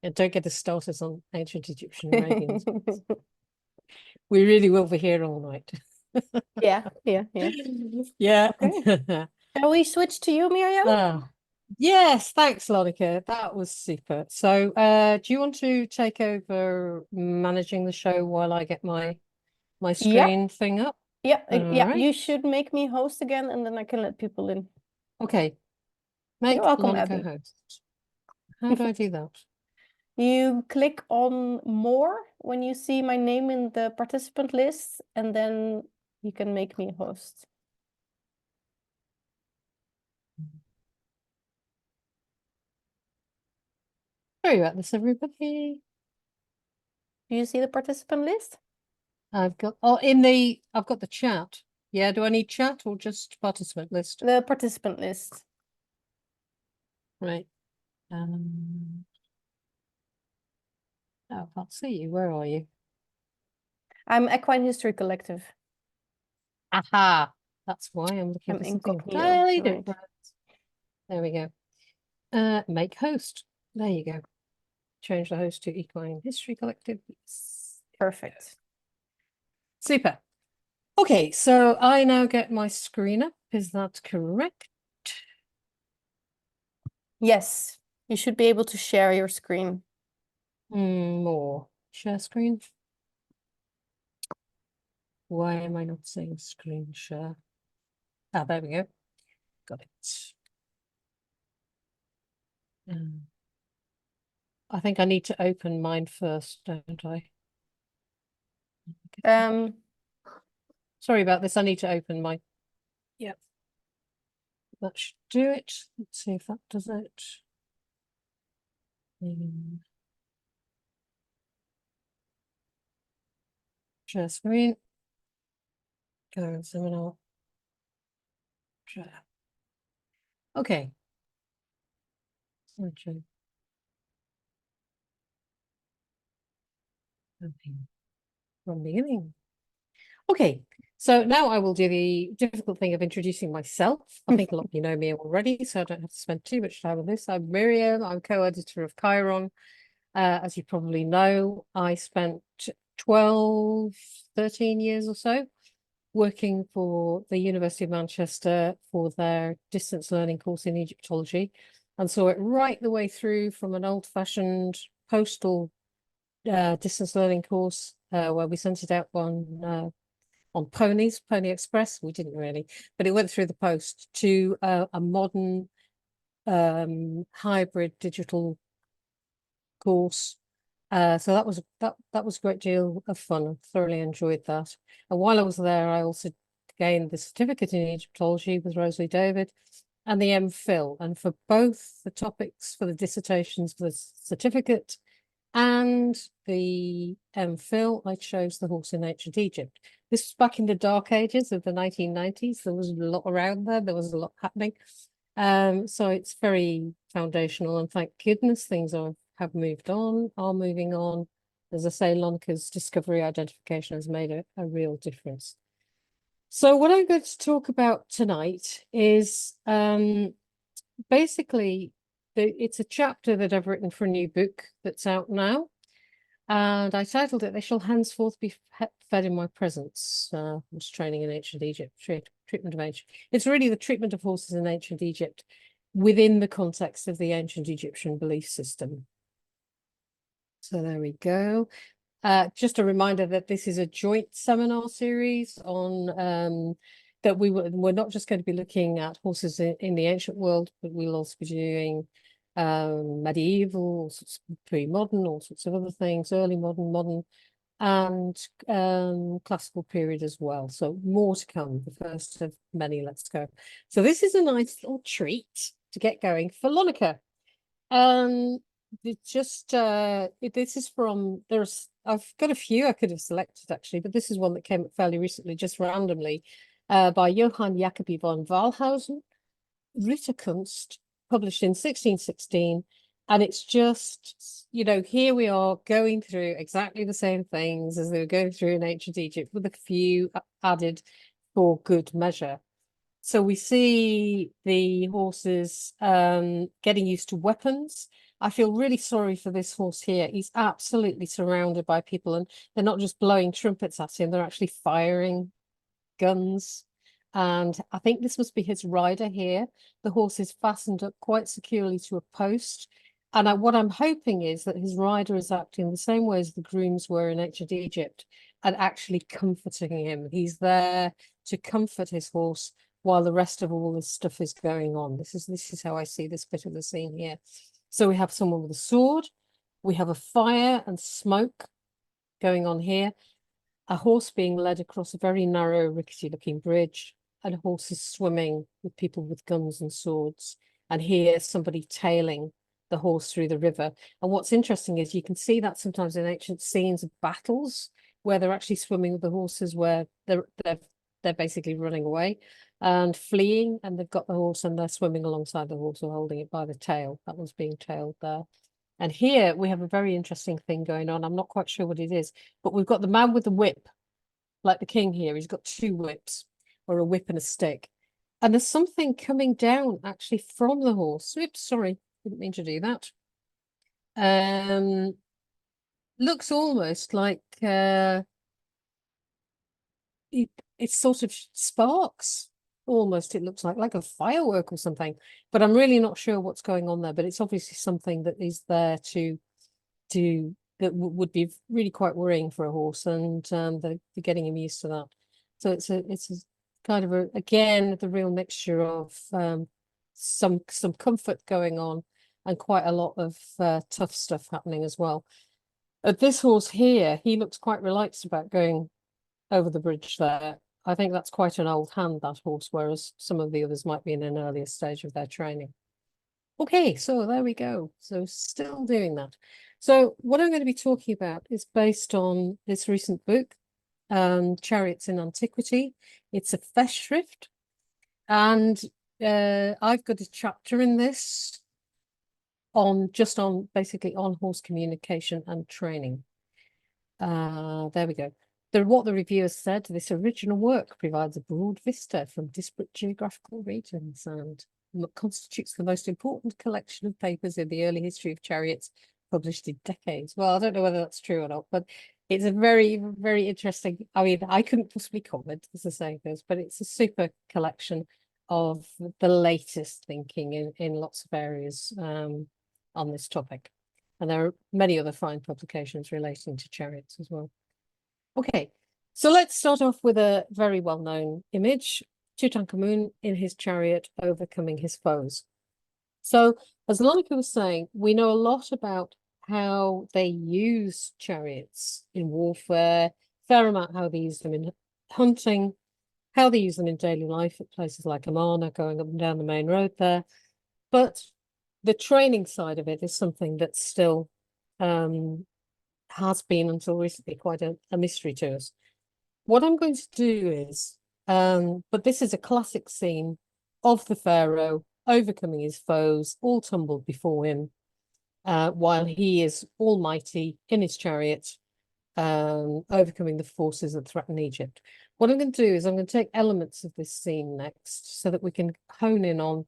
And don't get us started on ancient Egyptian Arabians. We really will be here all night. Yeah. Yeah. Okay. Shall we switch to you, Miriam? Yes, thanks, Lonneke. That was super. So do you want to take over managing the show while I get my screen thing up? Yeah, right. You should make me host again, and then I can let people in. Okay. Make You're welcome, Lonneke Abby. host. How do I do that? You click on more when you see my name in the participant list, and then you can make me a host. Sorry about this, everybody. Do you see the participant list? I've got the chat. Yeah, do I need chat or just participant list? The participant list. Right. Oh, I can't see you. Where are you? I'm Equine History Collective. Aha! That's why I'm looking for something entirely different. There we go. Make host. There you go. Change the host to Equine History Collective. Perfect. Super. Okay, so I now get my screen up. Is that correct? Yes, you should be able to share your screen. More. Share screen. Why am I not seeing screen share? Ah, there we go. Got it. I think I need to open mine first, don't I? Sorry about this. I need to open mine. Yep. That should do it. Let's see if that does it. Share screen. Go seminar. Share. Okay. Okay. From beginning. Okay, so now I will do the difficult thing of introducing myself. I think a lot of you know me already, so I don't have to spend too much time on this. I'm Miriam, I'm co-editor of Cheiron. As you probably know, I spent 12, 13 years or so working for the University of Manchester for their distance learning course in Egyptology, and saw it right the way through from an old-fashioned postal distance learning course where we sent it out on ponies, Pony Express. We didn't really, but it went through the post to a modern hybrid digital course. So that was a great deal of fun. I thoroughly enjoyed that. And while I was there, I also gained the certificate in Egyptology with Rosalie David and the MPhil. And for both the topics for the dissertations for the certificate and the MPhil, I chose the horse in ancient Egypt. This was back in the dark ages of the 1990s. There was a lot around there. There was a lot happening. So it's very foundational, and thank goodness things have moved on, are moving on. As I say, Lonneke's discovery identification has made a real difference. So what I'm going to talk about tonight is basically it's a chapter that I've written for a new book that's out now. And I titled it, "They Shall Henceforth Be Fed in My Presence." Horse training in ancient Egypt, treatment of ancient. It's really the treatment of horses in ancient Egypt within the context of the ancient Egyptian belief system. So there we go. Just a reminder that this is a joint seminar series on that we're not just going to be looking at horses in the ancient world, but we'll also be doing medieval, all sorts of pre-modern, all sorts of other things, early modern, modern, and classical period as well. So more to come, the first of many. Let's go. So this is a nice little treat to get going for Lonneke. It's just this is from I've got a few I could have selected actually, but this is one that came up fairly recently, just randomly, by Johann Jacobi von Wallhausen, Ritterkunst, published in 1616. And it's just, you know, here we are going through exactly the same things as they were going through in ancient Egypt, with a few added for good measure. So we see the horses getting used to weapons. I feel really sorry for this horse here. He's absolutely surrounded by people, and they're not just blowing trumpets at him, they're actually firing guns. And I think this must be his rider here. The horse is fastened up quite securely to a post. And what I'm hoping is that his rider is acting the same way as the grooms were in ancient Egypt and actually comforting him. He's there to comfort his horse while the rest of all this stuff is going on. This is how I see this bit of the scene here. So we have someone with a sword, we have a fire and smoke going on here, a horse being led across a very narrow, rickety looking bridge, and horses swimming with people with guns and swords. And here somebody tailing the horse through the river. And what's interesting is you can see that sometimes in ancient scenes of battles where they're actually swimming with the horses, where they're basically running away and fleeing, and they've got the horse and they're swimming alongside the horse or holding it by the tail. That one's being tailed there. And here we have a very interesting thing going on. I'm not quite sure what it is, but we've got the man with the whip, like the king here. He's got two whips, or a whip and a stick. And there's something coming down actually from the horse. Oops, sorry, didn't mean to do that. Looks almost like it's sort of sparks almost, it looks like a firework or something, but I'm really not sure what's going on there. But it's obviously something that is there to that would be really quite worrying for a horse, and they're getting him used to that. So it's a kind of again the real mixture of some comfort going on and quite a lot of tough stuff happening as well. This horse here, he looks quite relaxed about going over the bridge there. I think that's quite an old hand, that horse, whereas some of the others might be in an earlier stage of their training. Okay, so there we go. So still doing that. So what I'm going to be talking about is based on this recent book, Chariots in Antiquity. It's a Festschrift, and I've got a chapter in this on basically on horse communication and training. There we go. What the reviewers said, this original work provides a broad vista from disparate geographical regions and constitutes the most important collection of papers in the early history of chariots published in decades. Well, I don't know whether that's true or not, but it's a very, very interesting. I mean, I couldn't possibly comment, as the saying goes, but it's a super collection of the latest thinking in lots of areas on this topic. And there are many other fine publications relating to chariots as well. Okay, so let's start off with a very well-known image, Tutankhamun in his chariot overcoming his foes. So, as Lonneke was saying, we know a lot about how they use chariots in warfare, fair amount how they use them in hunting, how they use them in daily life at places like Amarna, going up and down the main road there. But the training side of it is something that still has been until recently quite a mystery to us. What I'm going to do is, but this is a classic scene of the pharaoh overcoming his foes, all tumbled before him, while he is almighty in his chariot, overcoming the forces that threaten Egypt. What I'm going to do is I'm going to take elements of this scene next so that we can hone in on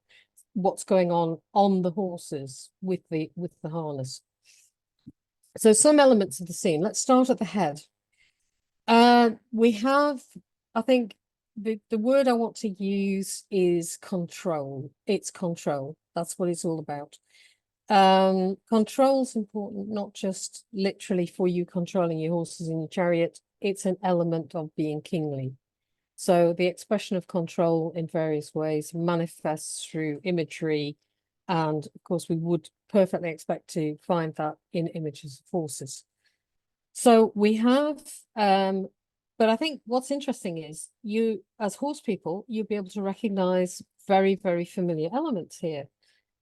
what's going on the horses with the harness. So some elements of the scene. Let's start at the head. We have, I think, the word I want to use is control. It's control. That's what it's all about. Control's important, not just literally for you controlling your horses in your chariot. It's an element of being kingly. So the expression of control in various ways manifests through imagery, and of course we would perfectly expect to find that in images of horses. So we have, but I think what's interesting is you, as horse people, you'll be able to recognize very, very familiar elements here.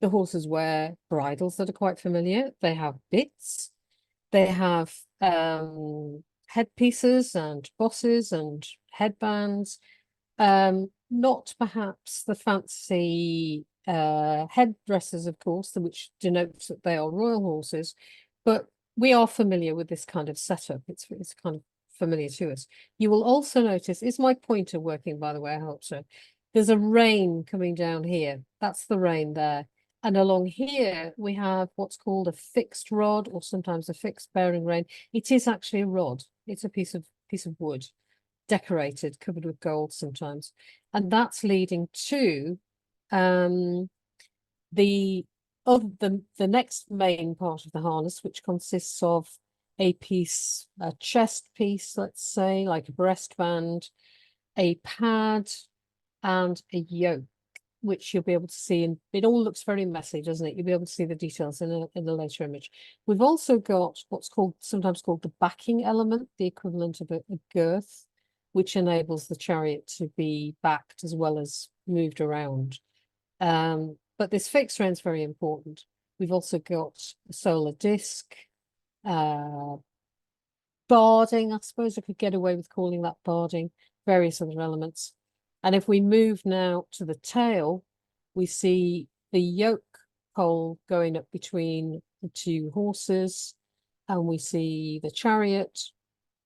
The horses wear bridles that are quite familiar. They have bits. They have headpieces and bosses and headbands. Not perhaps the fancy headdresses, of course, which denotes that they are royal horses, but we are familiar with this kind of setup. It's kind of familiar to us. You will also notice, is my pointer working, by the way? I hope so. There's a rein coming down here. That's the rein there. And along here, we have what's called a fixed rod, or sometimes a fixed bearing rein. It is actually a rod. It's a piece of wood, decorated, covered with gold sometimes. And that's leading to the next main part of the harness, which consists of a chest piece, let's say, like a breastband, a pad, and a yoke, which you'll be able to see. And it all looks very messy, doesn't it? You'll be able to see the details in a later image. We've also got what's sometimes called the backing element, the equivalent of a girth, which enables the chariot to be backed as well as moved around. But this fixed rein is very important. We've also got a solar disc, barding, I suppose I could get away with calling that barding, various other elements. And if we move now to the tail, we see the yoke pole going up between the two horses, and we see the chariot,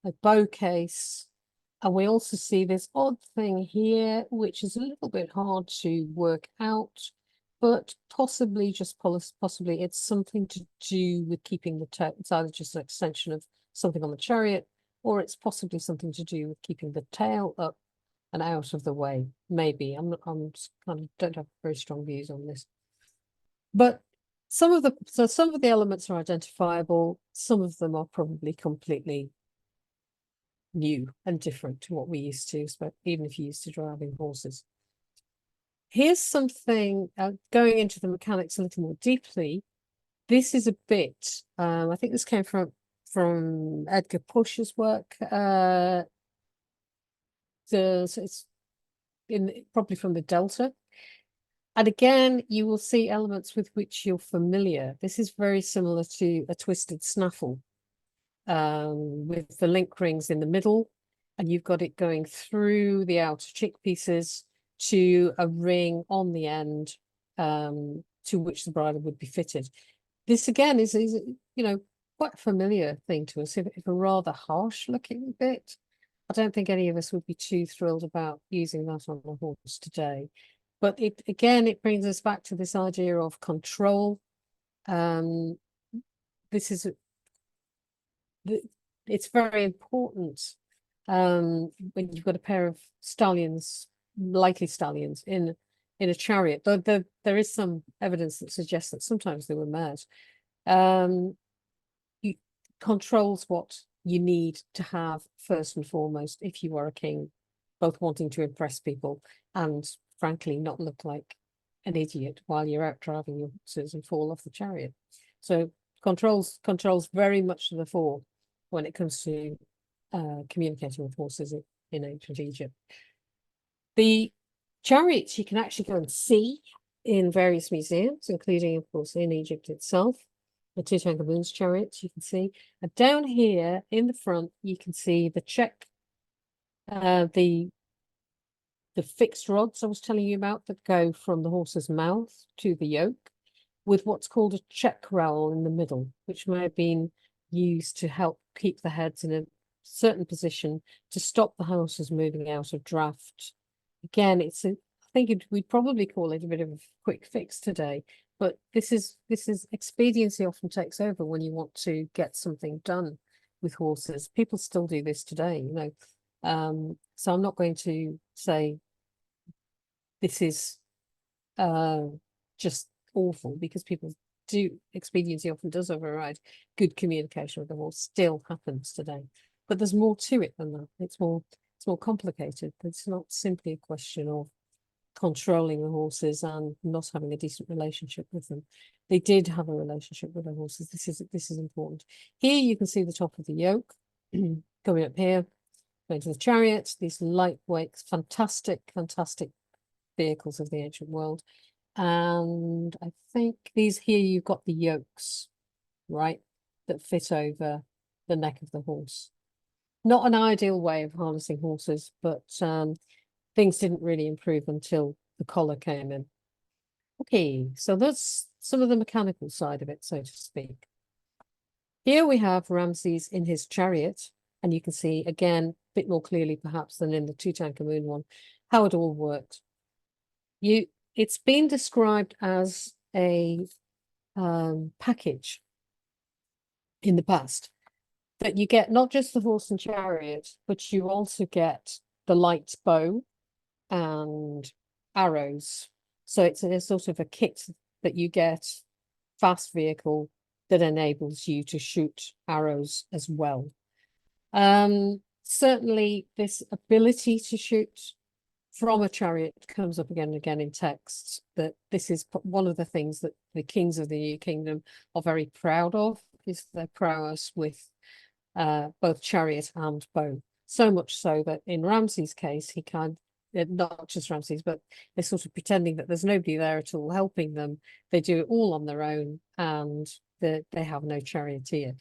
a bow case, and we also see this odd thing here, which is a little bit hard to work out, but possibly it's something to do with keeping the tail. It's either just an extension of something on the chariot, or it's possibly something to do with keeping the tail up and out of the way. Maybe I'm not, kind of don't have very strong views on this, but some of the elements are identifiable. Some of them are probably completely new and different to what we used to, even if you used to driving horses. Here's something going into the mechanics a little more deeply. This is a bit, I think this came from Edgar Push's work. So it's probably from the Delta. And again, you will see elements with which you're familiar. This is very similar to a twisted snaffle, with the link rings in the middle, and you've got it going through the outer chick pieces to a ring on the end, to which the bridle would be fitted. This again is quite a familiar thing to us, if a rather harsh looking bit. I don't think any of us would be too thrilled about using that on a horse today. But it brings us back to this idea of control. This is it's very important when you've got a pair of stallions, likely stallions, in a chariot. Though there is some evidence that suggests that sometimes they were mares. It controls what you need to have first and foremost if you are a king, both wanting to impress people and frankly not look like an idiot while you're out driving your horses and fall off the chariot. So controls very much to the fore when it comes to communicating with horses in ancient Egypt. The chariots you can actually go and see in various museums, including, of course, in Egypt itself. The Tutankhamun's chariots you can see. And down here in the front, you can see the check, the fixed rods I was telling you about that go from the horse's mouth to the yoke, with what's called a check rowel in the middle, which may have been used to help keep the heads in a certain position to stop the horses moving out of draft. Again, I think we'd probably call it a bit of a quick fix today, but this is expediency often takes over when you want to get something done with horses. People still do this today, so I'm not going to say this is just awful, because people do. Expediency often does override good communication with the horse. Still happens today, but there's more to it than that. It's more complicated. It's not simply a question of controlling the horses and not having a decent relationship with them. They did have a relationship with their horses. This is important. Here you can see the top of the yoke coming up here, going to the chariots. These lightweight, fantastic vehicles of the ancient world. And I think these here, you've got the yokes, right, that fit over the neck of the horse. Not an ideal way of harnessing horses, but things didn't really improve until the collar came in. Okay, so that's some of the mechanical side of it, so to speak. Here we have Ramses in his chariot, and you can see, again, a bit more clearly perhaps than in the Tutankhamun one, how it all worked. It's been described as a package in the past, that you get not just the horse and chariot, but you also get the light bow and arrows. So it's a sort of a kit that you get, fast vehicle that enables you to shoot arrows as well. Certainly this ability to shoot from a chariot comes up again and again in texts, that this is one of the things that the kings of the New Kingdom are very proud of, is their prowess with both chariot and bow. So much so that in Ramses' case, he not just Ramses, but they're sort of pretending that there's nobody there at all helping them. They do it all on their own, and they have no charioteer.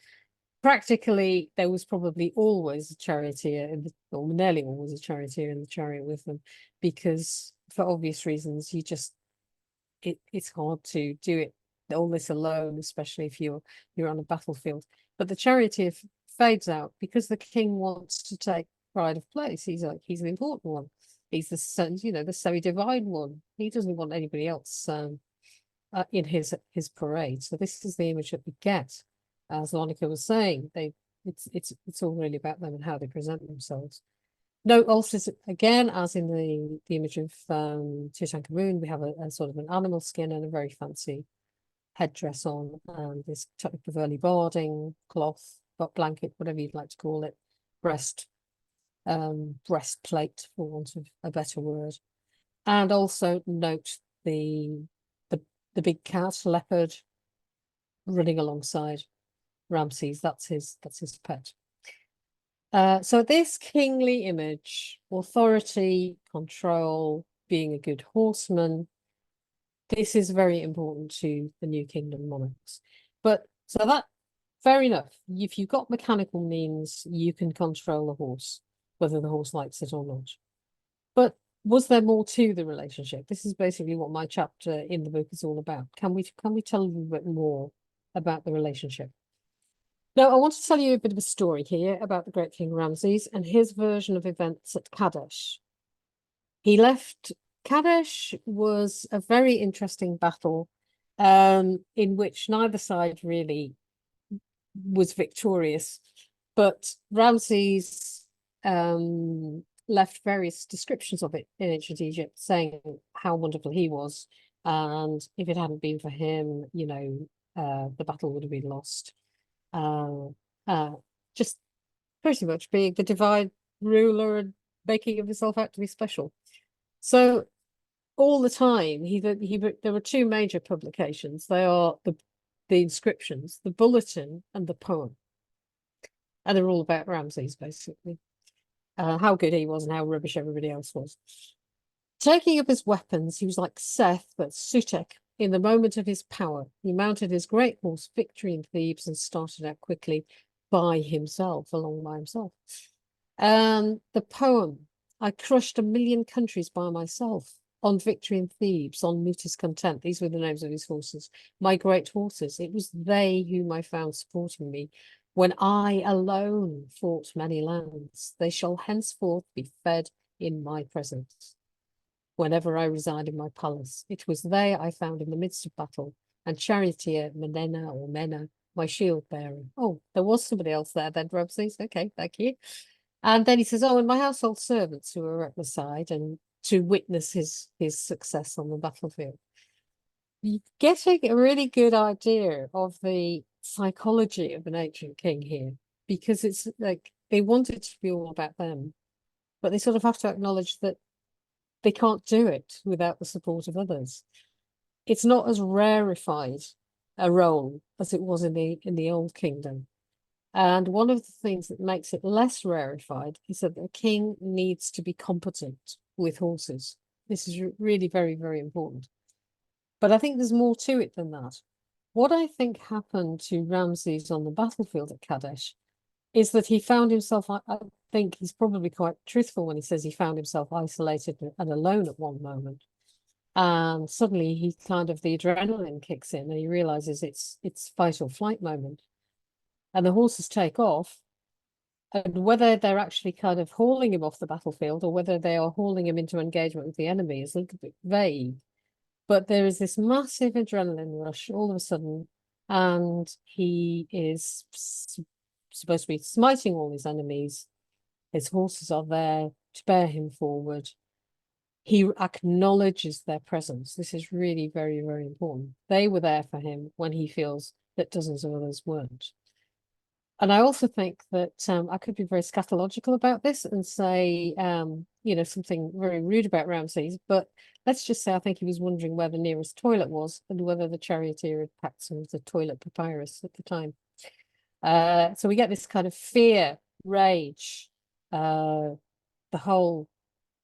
Practically, there was probably always a charioteer, or nearly always a charioteer in the chariot with them, because for obvious reasons, it's hard to do it all this alone, especially if you're on a battlefield. But the charioteer fades out because the king wants to take pride of place. He's an important one. He's the semi-divine one. He doesn't want anybody else in his parade. So this is the image that we get. As Lonneke was saying, it's all really about them and how they present themselves. Note also, again, as in the image of Tutankhamun, we have a sort of an animal skin and a very fancy headdress on, and this type of early barding, cloth, blanket, whatever you'd like to call it, breastplate, for want of a better word. And also note the big cat, leopard, running alongside Ramses. That's his pet. So this kingly image, authority, control, being a good horseman, this is very important to the New Kingdom monarchs. But so that, fair enough. If you've got mechanical means, you can control a horse, whether the horse likes it or not. But was there more to the relationship? This is basically what my chapter in the book is all about. Can we tell a little bit more about the relationship? Now, I want to tell you a bit of a story here about the great King Ramses and his version of events at Kadesh. Kadesh was a very interesting battle in which neither side really was victorious, but Ramses left various descriptions of it in ancient Egypt, saying how wonderful he was, and if it hadn't been for him, the battle would have been lost. Just pretty much being the divine ruler and making himself out to be special. So all the time, there were two major publications. They are the inscriptions, the bulletin and the poem. And they're all about Ramses, basically. How good he was and how rubbish everybody else was. Taking up his weapons, he was like Seth, but Sutek. In the moment of his power, he mounted his great horse, Victory in Thebes, and started out quickly by himself. The poem, I crushed 1,000,000 countries by myself. On Victory in Thebes, on Mutis Content. These were the names of his horses. My great horses. It was they whom I found supporting me. When I alone fought many lands, they shall henceforth be fed in my presence. Whenever I reside in my palace, it was they I found in the midst of battle, and charioteer Mena, my shield bearer. Oh, there was somebody else there then, Ramses. Okay, thank you. And then he says, and my household servants who are at the side, and to witness his success on the battlefield. You're getting a really good idea of the psychology of an ancient king here, because it's like they want it to be all about them, but they sort of have to acknowledge that they can't do it without the support of others. It's not as rarefied a role as it was in the Old Kingdom. And one of the things that makes it less rarefied is that the king needs to be competent with horses. This is really very, very important. But I think there's more to it than that. What I think happened to Ramses on the battlefield at Kadesh is that he found himself, I think he's probably quite truthful when he says he found himself isolated and alone at one moment. And suddenly the adrenaline kicks in and he realizes it's fight or flight moment. And the horses take off. And whether they're actually kind of hauling him off the battlefield or whether they are hauling him into engagement with the enemy is a little bit vague. But there is this massive adrenaline rush all of a sudden, and he is supposed to be smiting all his enemies. His horses are there to bear him forward. He acknowledges their presence. This is really very, very important. They were there for him when he feels that dozens of others weren't. And I also think that I could be very scatological about this and say, something very rude about Ramses, but let's just say I think he was wondering where the nearest toilet was and whether the charioteer had packed some of the toilet papyrus at the time. So we get this kind of fear, rage, the whole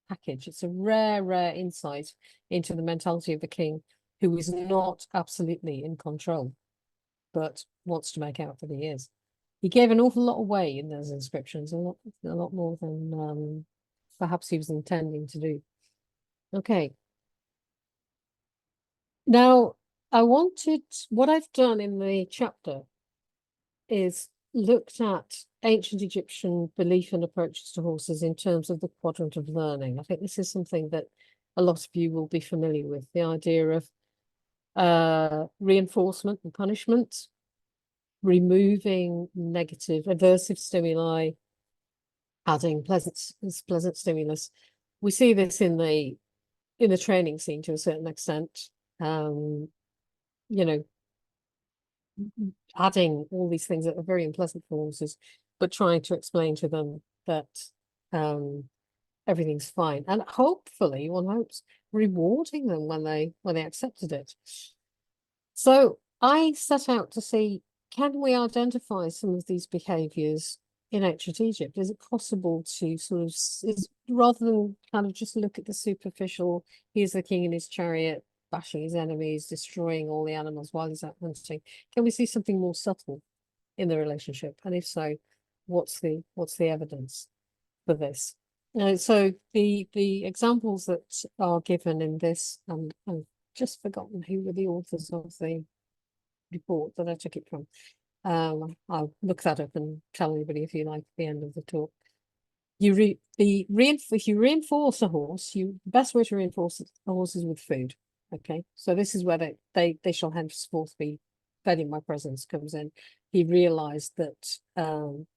package. It's a rare, rare insight into the mentality of the king, who is not absolutely in control, but wants to make out that he is. He gave an awful lot away in those inscriptions, a lot more than perhaps he was intending to do. Okay. Now, what I've done in the chapter is looked at ancient Egyptian belief and approaches to horses in terms of the quadrant of learning. I think this is something that a lot of you will be familiar with, the idea of reinforcement and punishment, removing negative, aversive stimuli, adding pleasant stimulus. We see this in the training scene to a certain extent. You know, adding all these things that are very unpleasant for horses, but trying to explain to them that everything's fine, and hopefully, one hopes, rewarding them when they accepted it. So I set out to see, can we identify some of these behaviors in ancient Egypt? Is it possible to sort of, rather than kind of just look at the superficial, here's the king in his chariot, bashing his enemies, destroying all the animals while he's out hunting, can we see something more subtle in the relationship? And if so, what's the evidence for this? So the examples that are given in this, I've just forgotten who were the authors of the report that I took it from. I'll look that up and tell anybody if you like at the end of the talk. If you reinforce a horse, the best way to reinforce a horse is with food. Okay, so this is where they shall henceforth be fed in my presence comes in. He realized that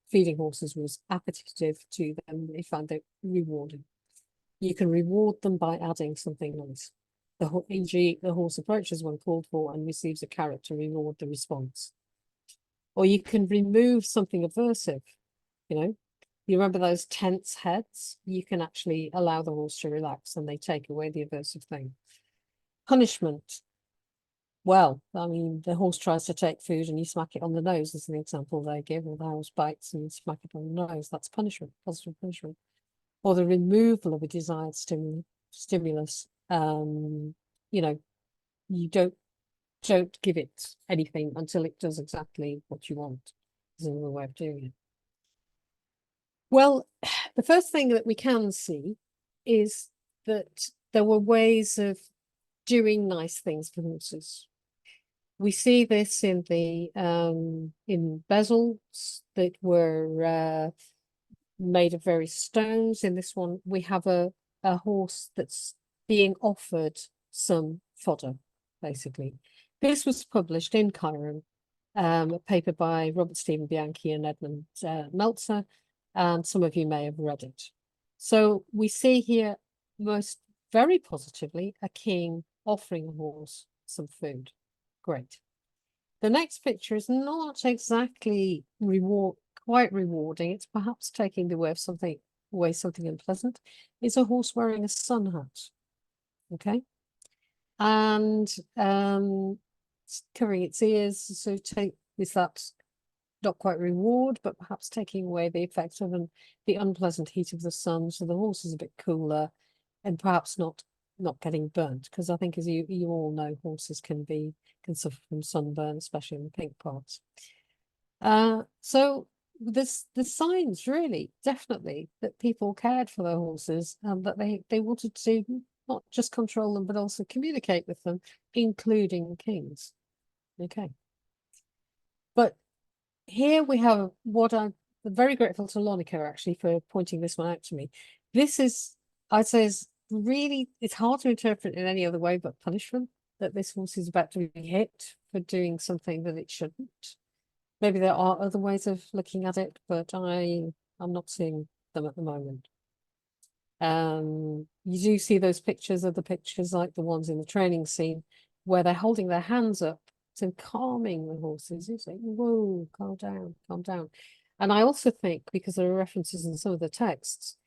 feeding horses was appetitive to them. He found it rewarding. You can reward them by adding something nice. E.g., the horse approaches when called for and receives a carrot to reward the response. Or you can remove something aversive. You remember those tense heads? You can actually allow the horse to relax and they take away the aversive thing. Punishment. Well, I mean, the horse tries to take food and you smack it on the nose, is an example they give, or the horse bites and you smack it on the nose. That's punishment, positive punishment. Or the removal of a desired stimulus. You don't give it anything until it does exactly what you want. Is another way of doing it. Well, the first thing that we can see is that there were ways of doing nice things for horses. We see this in the in bezels that were made of various stones. In this one, we have a horse that's being offered some fodder, basically. This was published in Cheiron, a paper by Robert Stephen Bianchi and Edmund Meltzer, and some of you may have read it. So we see here most very positively a king offering a horse some food. Great. The next picture is not exactly quite rewarding. It's perhaps taking away something unpleasant. It's a horse wearing a sun hat. Okay. And covering its ears. So is that not quite reward, but perhaps taking away the effect of the unpleasant heat of the sun, so the horse is a bit cooler and perhaps not getting burnt, because I think, as you all know, horses can suffer from sunburn, especially in the pink parts. So the signs really definitely that people cared for their horses and that they wanted to not just control them but also communicate with them, including kings. Okay, but here we have what I'm very grateful to Lonneke actually for pointing this one out to me. This is, I'd say, it's hard to interpret in any other way but punishment, that this horse is about to be hit for doing something that it shouldn't. Maybe there are other ways of looking at it, but I'm not seeing them at the moment. You do see those pictures like the ones in the training scene where they're holding their hands up to calming the horses. You say, whoa, calm down, calm down. And I also think, because there are references in some of the texts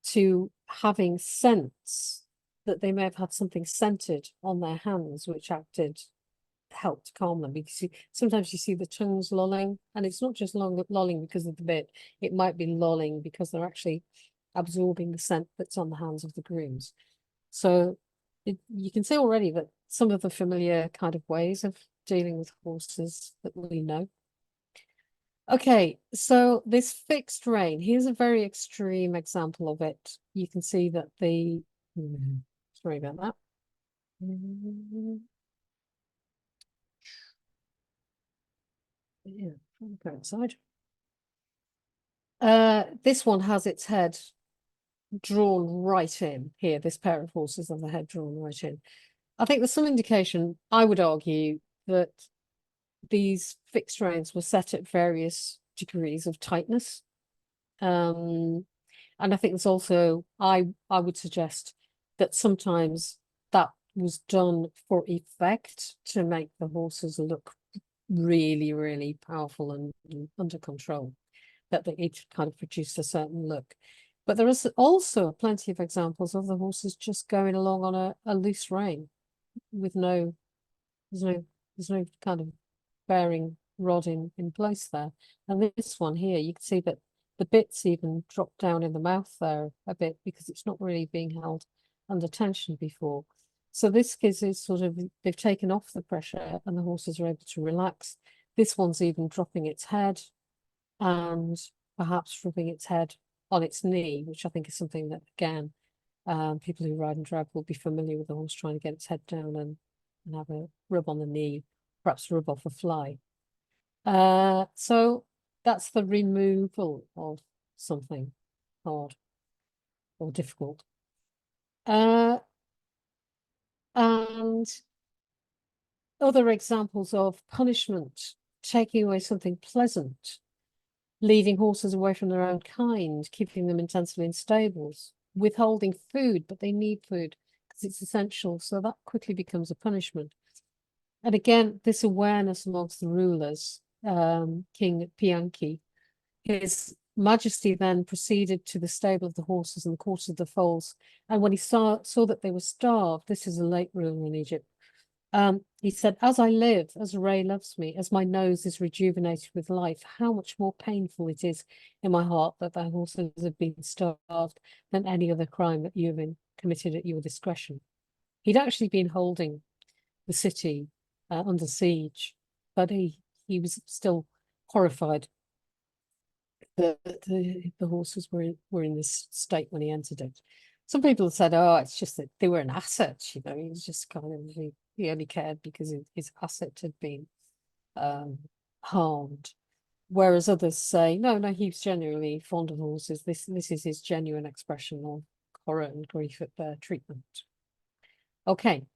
to having scents, that they may have had something scented on their hands which helped calm them, because sometimes you see the tongues lolling, and it's not just lolling because of the bit, it might be lolling because they're actually absorbing the scent that's on the hands of the grooms. So you can see already that some of the familiar kind of ways of dealing with horses that we know. Okay, so this fixed rein, here's a very extreme example of it. You can see that sorry about that. Yeah, go outside. This one has its head drawn right in here. This pair of horses have the head drawn right in. I think there's some indication, I would argue, that these fixed reins were set at various degrees of tightness. And I think there's also, I would suggest that sometimes that was done for effect to make the horses look really, really powerful and under control, that it kind of produced a certain look. But there is also plenty of examples of the horses just going along on a loose rein with there's no kind of bearing rod in place there. And this one here, you can see that the bits even drop down in the mouth there a bit because it's not really being held under tension before. So this gives it sort of, they've taken off the pressure and the horses are able to relax. This one's even dropping its head and perhaps rubbing its head on its knee, which I think is something that, again, people who ride and drag will be familiar with the horse trying to get its head down and have a rub on the knee, perhaps rub off a fly. So that's the removal of something hard or difficult. And other examples of punishment, taking away something pleasant, leading horses away from their own kind, keeping them intensely in stables, withholding food, but they need food because it's essential. So that quickly becomes a punishment. And again, this awareness amongst the rulers, King Pianchi, His Majesty then proceeded to the stable of the horses and the court of the foals. And when he saw that they were starved, this is a late ruler in Egypt, he said, "As I live, as Ray loves me, as my nose is rejuvenated with life, how much more painful it is in my heart that the horses have been starved than any other crime that you have been committed at your discretion." He'd actually been holding the city under siege, but he was still horrified that the horses were in this state when he entered it. Some people said, "Oh, it's just that they were an asset, you know, he was just kind of he only cared because his asset had been harmed." Whereas others say, no, he was genuinely fond of horses. This is his genuine expression of horror and grief at their treatment. Okay,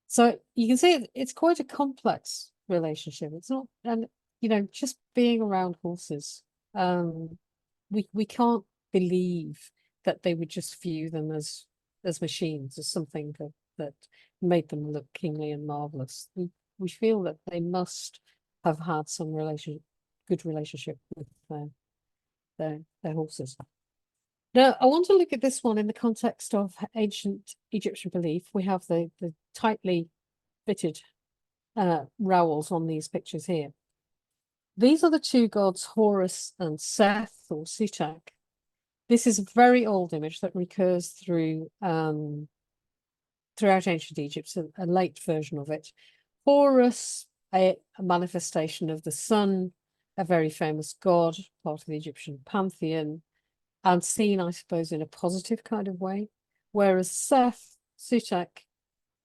so you can see it's quite a complex relationship. It's not, and just being around horses, we can't believe that they would just view them as machines, as something that made them look kingly and marvelous. We feel that they must have had some good relationship with their horses. Now, I want to look at this one in the context of ancient Egyptian belief. We have the tightly fitted rowels on these pictures here. These are the two gods, Horus and Seth, or Sutak. This is a very old image that recurs throughout ancient Egypt, a late version of it. Horus, a manifestation of the sun, a very famous god, part of the Egyptian pantheon, and seen, I suppose, in a positive kind of way. Whereas Seth, Sutak,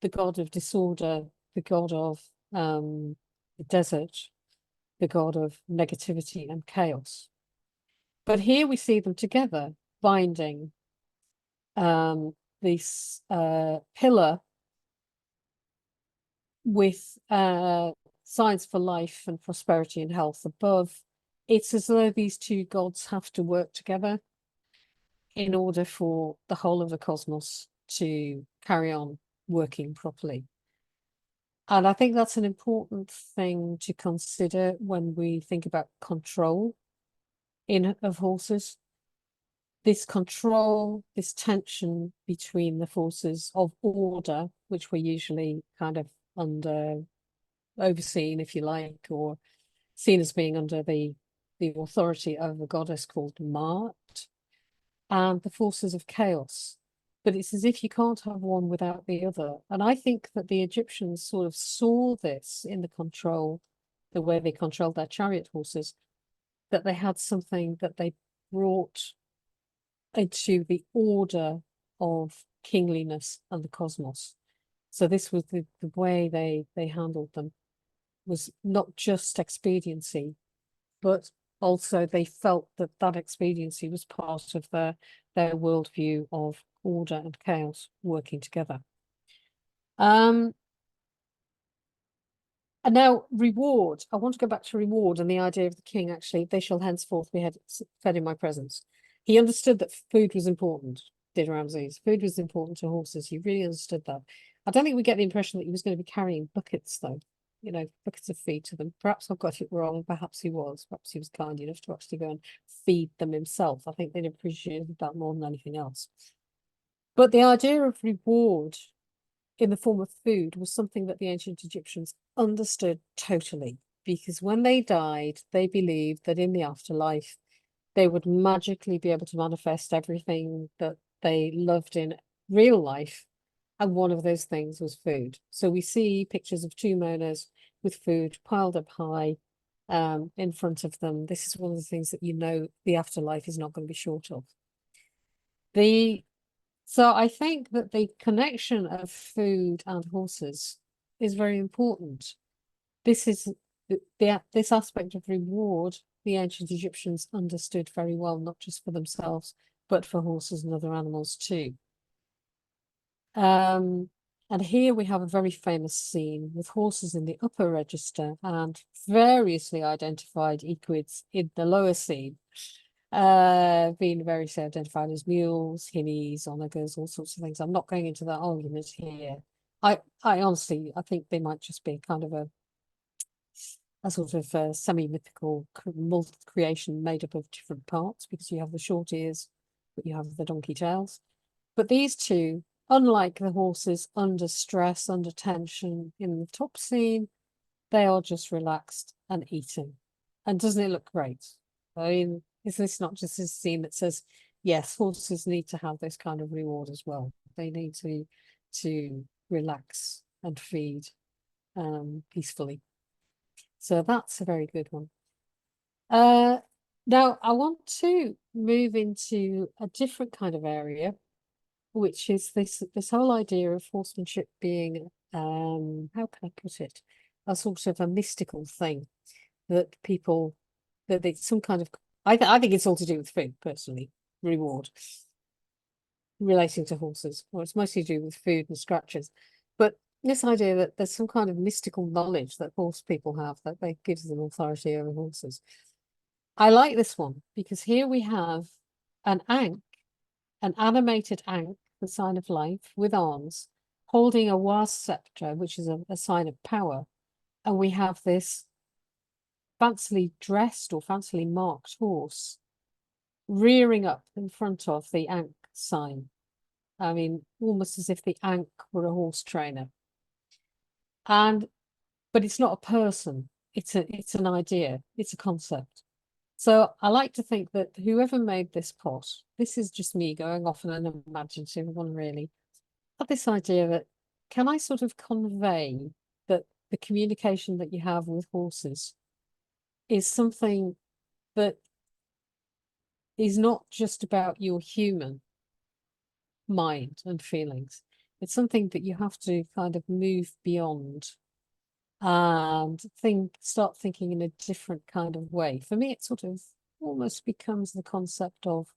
the god of disorder, the god of the desert, the god of negativity and chaos. But here we see them together, binding this pillar with signs for life and prosperity and health above. It's as though these two gods have to work together in order for the whole of the cosmos to carry on working properly. And I think that's an important thing to consider when we think about control of horses. This control, this tension between the forces of order, which we're usually kind of overseen, if you like, or seen as being under the authority of a goddess called Maat, and the forces of chaos. But it's as if you can't have one without the other. And I think that the Egyptians sort of saw this in the way they controlled their chariot horses, that they had something that they brought into the order of kingliness and the cosmos. So this was the way they handled them, was not just expediency, but also they felt that expediency was part of their worldview of order and chaos working together. And now reward. I want to go back to reward and the idea of the king, actually, they shall henceforth be fed in my presence. He understood that food was important, did Ramses. Food was important to horses. He really understood that. I don't think we get the impression that he was going to be carrying buckets, though. You know, buckets of feed to them. Perhaps I've got it wrong. Perhaps he was. Perhaps he was kind enough to actually go and feed them himself. I think they'd appreciated that more than anything else. But the idea of reward in the form of food was something that the ancient Egyptians understood totally, because when they died, they believed that in the afterlife, they would magically be able to manifest everything that they loved in real life. And one of those things was food. So we see pictures of tomb owners with food piled up high in front of them. This is one of the things that you know the afterlife is not going to be short of. So I think that the connection of food and horses is very important. This is this aspect of reward the ancient Egyptians understood very well, not just for themselves, but for horses and other animals too. And here we have a very famous scene with horses in the upper register and variously identified equids in the lower scene, being variously identified as mules, hinnies, onagers, all sorts of things. I'm not going into that argument here. I honestly, I think they might just be kind of a sort of semi-mythical creation made up of different parts, because you have the short ears, but you have the donkey tails. But these two, unlike the horses under stress, under tension in the top scene, they are just relaxed and eating. And doesn't it look great? I mean, is this not just a scene that says, yes, horses need to have this kind of reward as well. They need to relax and feed peacefully. So that's a very good one. Now I want to move into a different kind of area, which is this whole idea of horsemanship being, how can I put it, a sort of a mystical thing that people, that it's some kind of, I think it's all to do with food, personally, reward relating to horses, or it's mostly to do with food and scratches. But this idea that there's some kind of mystical knowledge that horse people have that they gives them authority over horses. I like this one because here we have an ankh, an animated ankh, the sign of life, with arms, holding a was scepter, which is a sign of power. And we have this fancily dressed or fancily marked horse rearing up in front of the ankh sign. I mean, almost as if the ankh were a horse trainer. But it's not a person. It's an idea. It's a concept. So I like to think that whoever made this pot, this is just me going off on an imaginative one, really, had this idea that, can I sort of convey that the communication that you have with horses is something that is not just about your human mind and feelings. It's something that you have to kind of move beyond and start thinking in a different kind of way. For me, it sort of almost becomes the concept of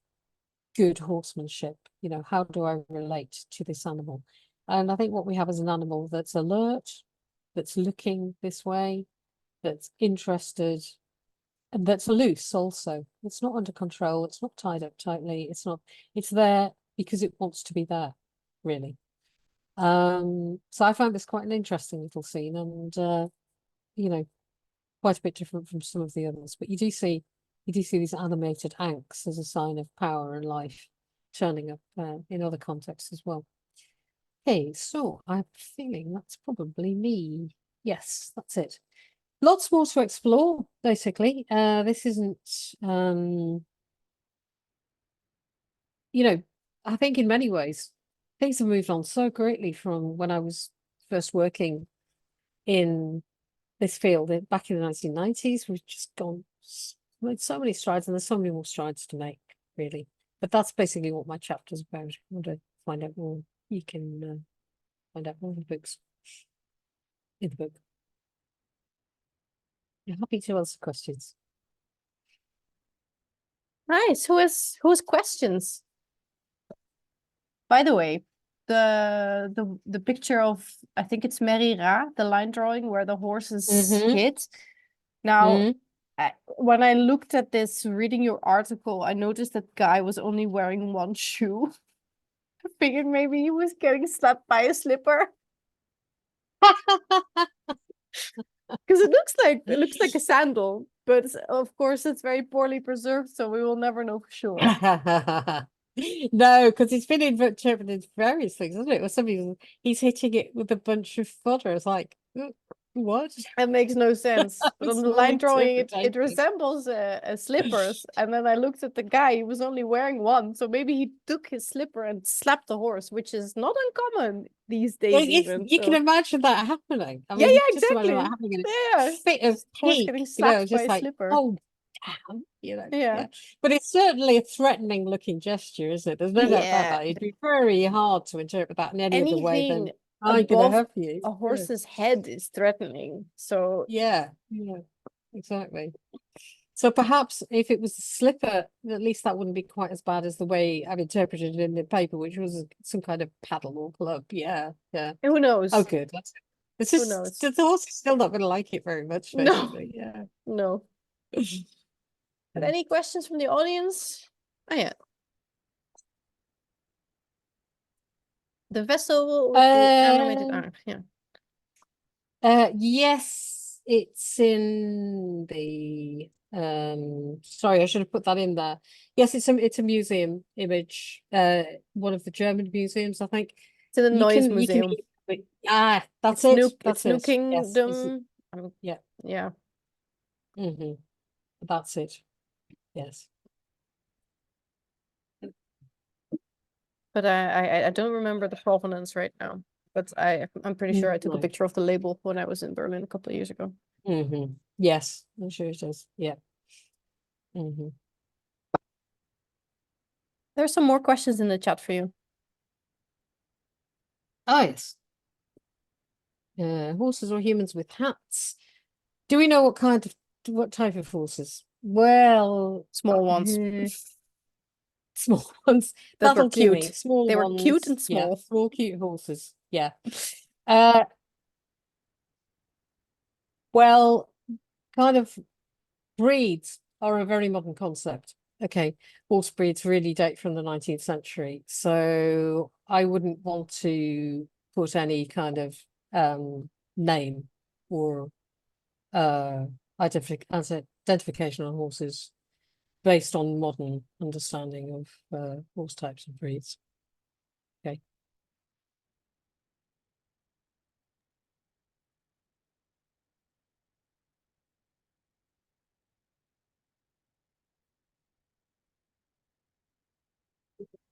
good horsemanship. You know, how do I relate to this animal? And I think what we have is an animal that's alert, that's looking this way, that's interested, and that's loose also. It's not under control. It's not tied up tightly. It's there because it wants to be there, really. So I found this quite an interesting little scene, and you know, quite a bit different from some of the others. But you do see these animated ankhs as a sign of power and life turning up in other contexts as well. Okay, so I have a feeling that's probably me. Yes, that's it. Lots more to explore, basically. This isn't, you know, I think in many ways, things have moved on so greatly from when I was first working in this field back in the 1990s. We've just made so many strides, and there's so many more strides to make, really. But that's basically what my chapter's about. If you want to find out more, you can find out more in the books. In the book. I'm happy to answer questions. Nice. Who has questions? By the way, the picture of, I think it's Miriam A, the line drawing where the horses hit. Now, when I looked at this, reading your article, I noticed that guy was only wearing one shoe. I figured maybe he was getting slapped by a slipper. Because it looks like a sandal, but of course it's very poorly preserved, so we will never know for sure. No, because it's been interpreted various things, hasn't it? Or something he's hitting it with a bunch of fodder. It's like, what? It makes no sense. But on the Small line drawing, it interpretation. resembles a slippers. And then I looked at the guy; he was only wearing one, so maybe he took his slipper and slapped the horse, which is not uncommon these days. Even You can so. imagine that happening. I Yeah, mean, yeah, just imagine exactly. that happening in Yeah, a fit of horse pique, getting you know, slapped by just a like, slipper. oh, damn, you know. Yeah. But it's certainly a threatening looking gesture, isn't it? There's no doubt about Yeah. that. It'd be very hard to interpret that in any other way than Anything I'm gonna above have you. a horse's head is threatening. So Yeah, exactly. So perhaps if it was a slipper, at least that wouldn't be quite as bad as the way I've interpreted it in the paper, which was some kind of paddle or club. Yeah. who knows? Oh, good. It's Who just knows? the horse is still not going to like it very much, No. basically. Yeah. No. But any questions from the audience? Oh yeah. The vessel with the animated arm. Yeah. Yes, it's in the sorry, I should have put that in there. Yes, it's a museum image, one of the German museums, I think. It's in the Noise You Museum. That's It's it. New That's New it. Yes, Kingdom. yeah. Yeah. That's it. Yes. But I don't remember the provenance right now. But I'm pretty sure I took a No. picture of the label when I was in Berlin a couple of years ago. Yes, I'm sure it is. Yeah. There's some more questions in the chat for you. Oh, yes. Horses or humans with hats. Do we know what type of horses? Well, Small ones. Small ones. That were That'll do me. cute. Small They were ones. cute and Yeah, small. small, cute horses. Yeah. Well, kind of breeds are a very modern concept. Okay, horse breeds really date from the 19th century, so I wouldn't want to put any kind of name or identification on horses based on modern understanding of horse types and breeds. Okay.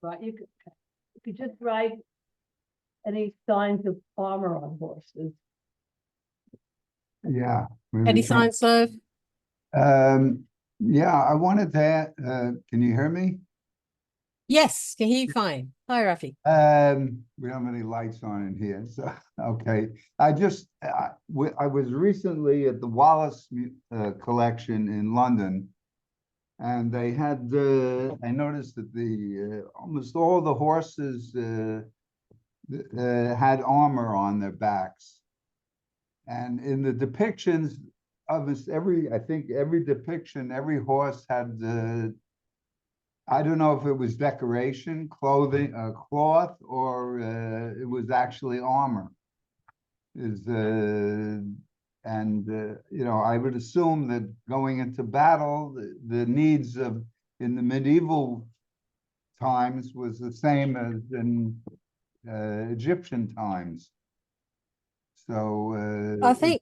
Right, you could just write any signs of armor on horses. Yeah. Any signs of? Yeah, I wanted to add, can you hear me? Yes, can hear you fine. Hi, Rafi. We don't have any lights on in here, so, okay. I was recently at the Wallace collection in London, and they had, I noticed that almost all the horses had armor on their backs. And in the depictions, almost I think every depiction, every horse had, I don't know if it was decoration, clothing, cloth, or it was actually armor. I would assume that going into battle, the needs in the medieval times was the same as in Egyptian times. So I think,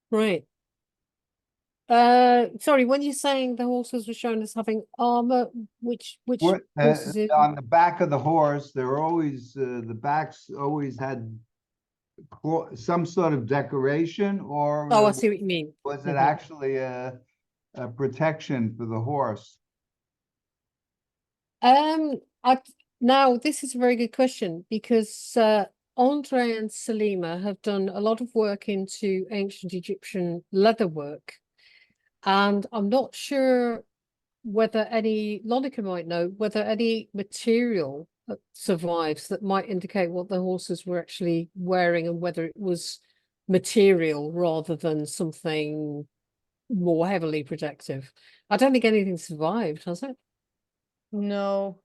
right. Sorry, when you're saying the horses were shown as having armor, which horses on the back of the horse, there were always the backs always had some sort of decoration, or Oh, I see what you mean. was it actually a protection for the horse? Now this is a very good question, because Andre and Salima have done a lot of work into ancient Egyptian leather work, and I'm not sure whether Lonneke might know whether any material survives that might indicate what the horses were actually wearing, and whether it was material rather than something more heavily protective. I don't think anything survived, has it? No,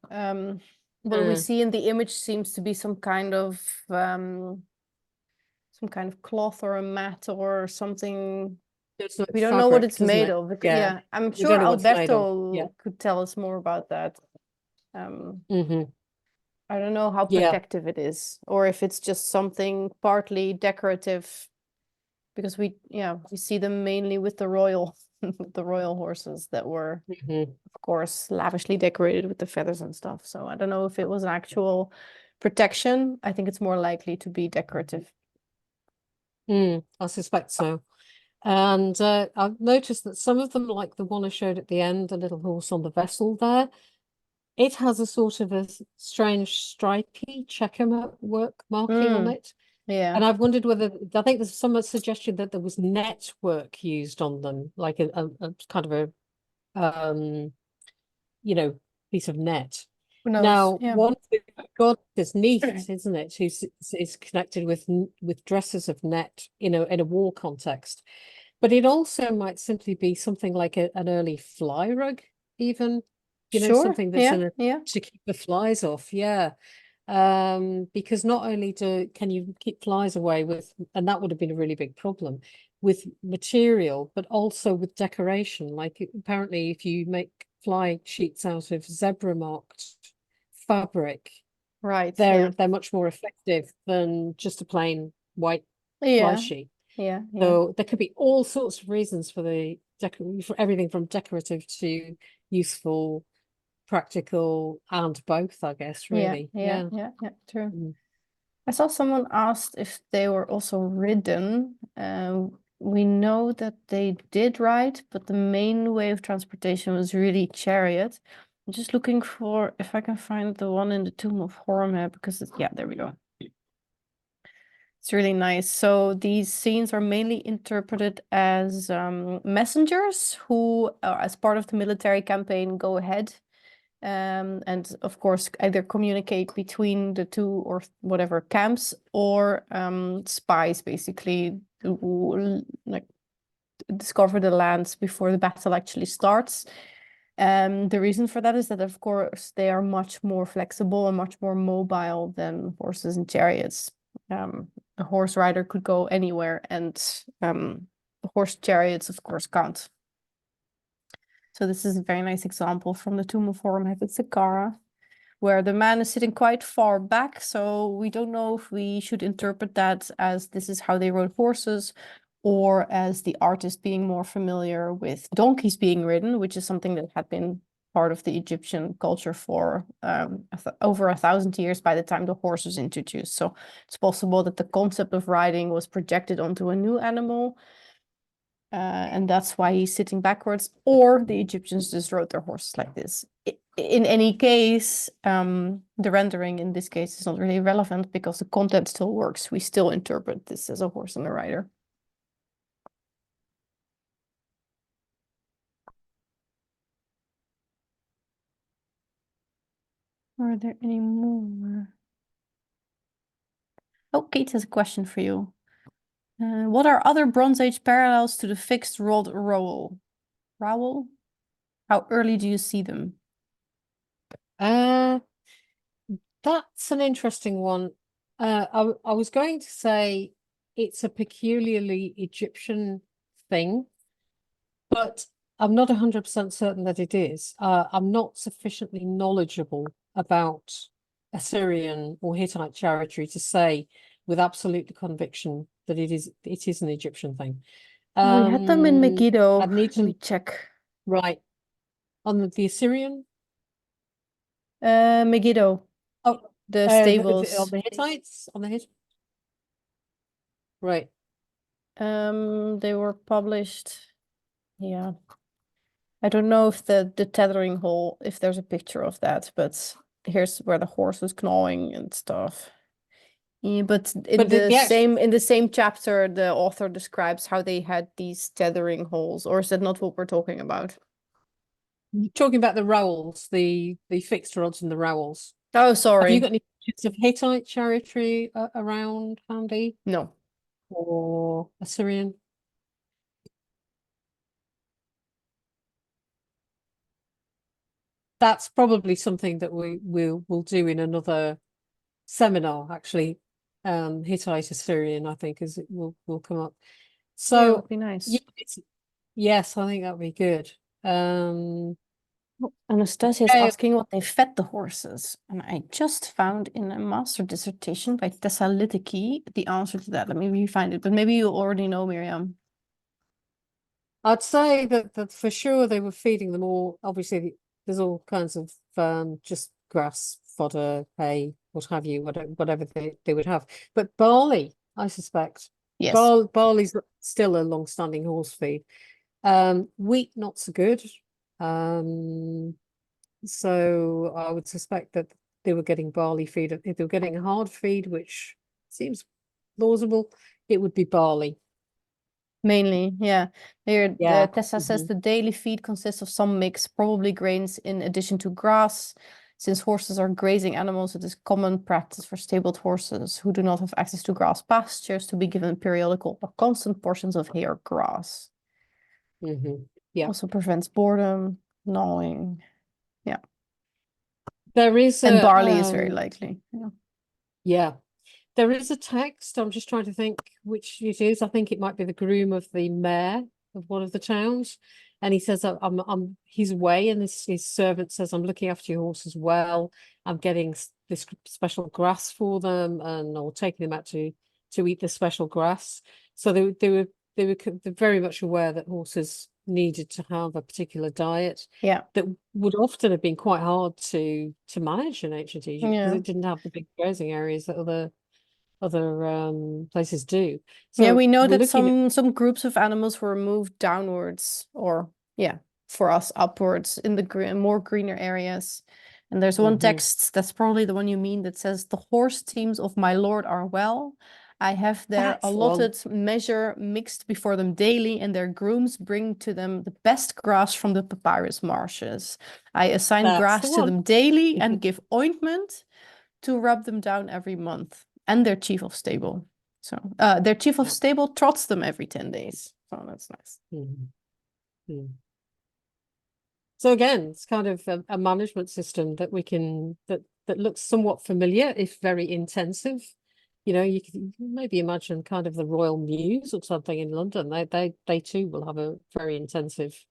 what we Uh, see in the image seems to be some kind of cloth or a mat or something. it's like We don't know what fabric, it's doesn't made it? of. Yeah. Yeah, I'm We sure don't know what it's made of. Yeah. Alberto could tell us more about that. Hmm. I don't know how Yeah. protective it is, or if it's just something partly decorative, because we see them mainly with the royal the royal horses that were, Hmm. of course, lavishly decorated with the feathers and stuff. So I don't know if it was an actual protection. I think it's more likely to be decorative. I suspect so. And I've noticed that some of them, like the one I showed at the end, the little horse on the vessel there, it has a sort of a strange stripy checker work marking on it. Yeah. And I've wondered whether, I think there's some suggestion that there was net work used on them, like a kind of a, piece of net. Who knows? Now, Yeah. one thing God is neat, isn't it? Who's is connected with dresses of net, in a war context. But it also might simply be something like an early fly rug, even, Sure. something that's Yeah. to keep the flies off. Yeah. Because not only can you keep flies away with, and that would have been a really big problem with material, but also with decoration. Like apparently, if you make fly sheets out of zebra marked fabric, Right. they're much more effective than just a plain white fly Yeah. sheet. Yeah. So there could be all sorts of reasons for for everything from decorative to useful, practical, and both, I guess, really. Yeah. True. Mm. I saw someone asked if they were also ridden. We know that they did ride, but the main way of transportation was really chariot. I'm just looking for if I can find the one in the Tomb of Horemheb, because there we go. It's really nice. So these scenes are mainly interpreted as messengers who, as part of the military campaign, go ahead and of course either communicate between the two or whatever camps, or spies basically who like discover the lands before the battle actually starts. The reason for that is that, of course, they are much more flexible and much more mobile than horses and chariots. A horse rider could go anywhere, and the horse chariots, of course, can't. So this is a very nice example from the Tomb of Horemheb at Saqqara, where the man is sitting quite far back. So we don't know if we should interpret that as this is how they rode horses, or as the artist being more familiar with donkeys being ridden, which is something that had been part of the Egyptian culture for over 1,000 years by the time the horse was introduced. So it's possible that the concept of riding was projected onto a new animal, and that's why he's sitting backwards, or the Egyptians just rode their horses like this. In any case, the rendering in this case is not really relevant because the content still works. We still interpret this as a horse and a rider. Are there any more? Oh, Kate has a question for you. What are other Bronze Age parallels to the fixed rod rowel? Rowel? How early do you see them? That's an interesting one. I was going to say it's a peculiarly Egyptian thing, but I'm not 100% certain that it is. I'm not sufficiently knowledgeable about Assyrian or Hittite chariotry to say with absolute conviction that it is an Egyptian thing. We had them in Megiddo. I'd need Let me to check. right on the Assyrian. Megiddo. Oh, the stables. on the Hittites, right. They were published. Yeah. I don't know if the tethering hole, if there's a picture of that, but here's where the horse was gnawing and stuff. Yeah, but in the same chapter, the author describes how they had these tethering holes, or is that not what we're talking about? Talking about the rowels, the fixed rods and the rowels. Oh, Have sorry. you got any pictures of Hittite chariotry around handy, No. or Assyrian? that's probably something that we'll do in another seminar, actually. Hittite Assyrian, I think, will come up. Yeah, it So would be nice. yes, I think that'd be good. Anastasia is Okay. asking what they fed the horses, and I just found in a master dissertation by Tessa Litteke the answer to that. Let me re-find it, but maybe you already know, Miriam. I'd say that for sure they were feeding them all. Obviously, there's all kinds of just grass, fodder, hay, what have you, whatever they would have. But barley, I suspect. Yes. Barley's still a long-standing horse feed. Wheat, not so good. So I would suspect that they were getting barley feed. If they were getting a hard feed, which seems plausible, it would be barley. Mainly, yeah. Here, Yeah. Tessa says the daily feed consists of some mix, probably grains in addition to grass. Since horses are grazing animals, it is common practice for stabled horses who do not have access to grass pastures to be given periodical or constant portions of hay or grass. Yeah. Also prevents boredom, gnawing. Yeah. There is And barley is very likely. Yeah. Yeah. There is a text. I'm just trying to think which it is. I think it might be the groom of the mayor of one of the towns. And he says, he's away, and his servant says, I'm looking after your horses well. I'm getting this special grass for them, and or taking them out to eat the special grass. So they were very much aware that horses needed to have a particular diet. Yeah. That would often have been quite hard to manage in ancient Egypt because it didn't have the big grazing areas that other places do. So yeah, we know that looking some groups of animals were moved downwards, or for us upwards in the more greener areas. And there's one text that's probably the one you mean that says the horse teams of my lord are well. I have their That's the one. allotted measure mixed before them daily, and their grooms bring to them the best grass from the papyrus marshes. I assign That's the grass to one. them daily and give ointment to rub them down every month. And their chief of stable. So their chief of Yeah. stable trots them every 10 days. So that's nice. So again, it's kind of a management system that we can that looks somewhat familiar, if very intensive. You know, you can maybe imagine kind of the Royal Mews or something in London. They too will have a very intensive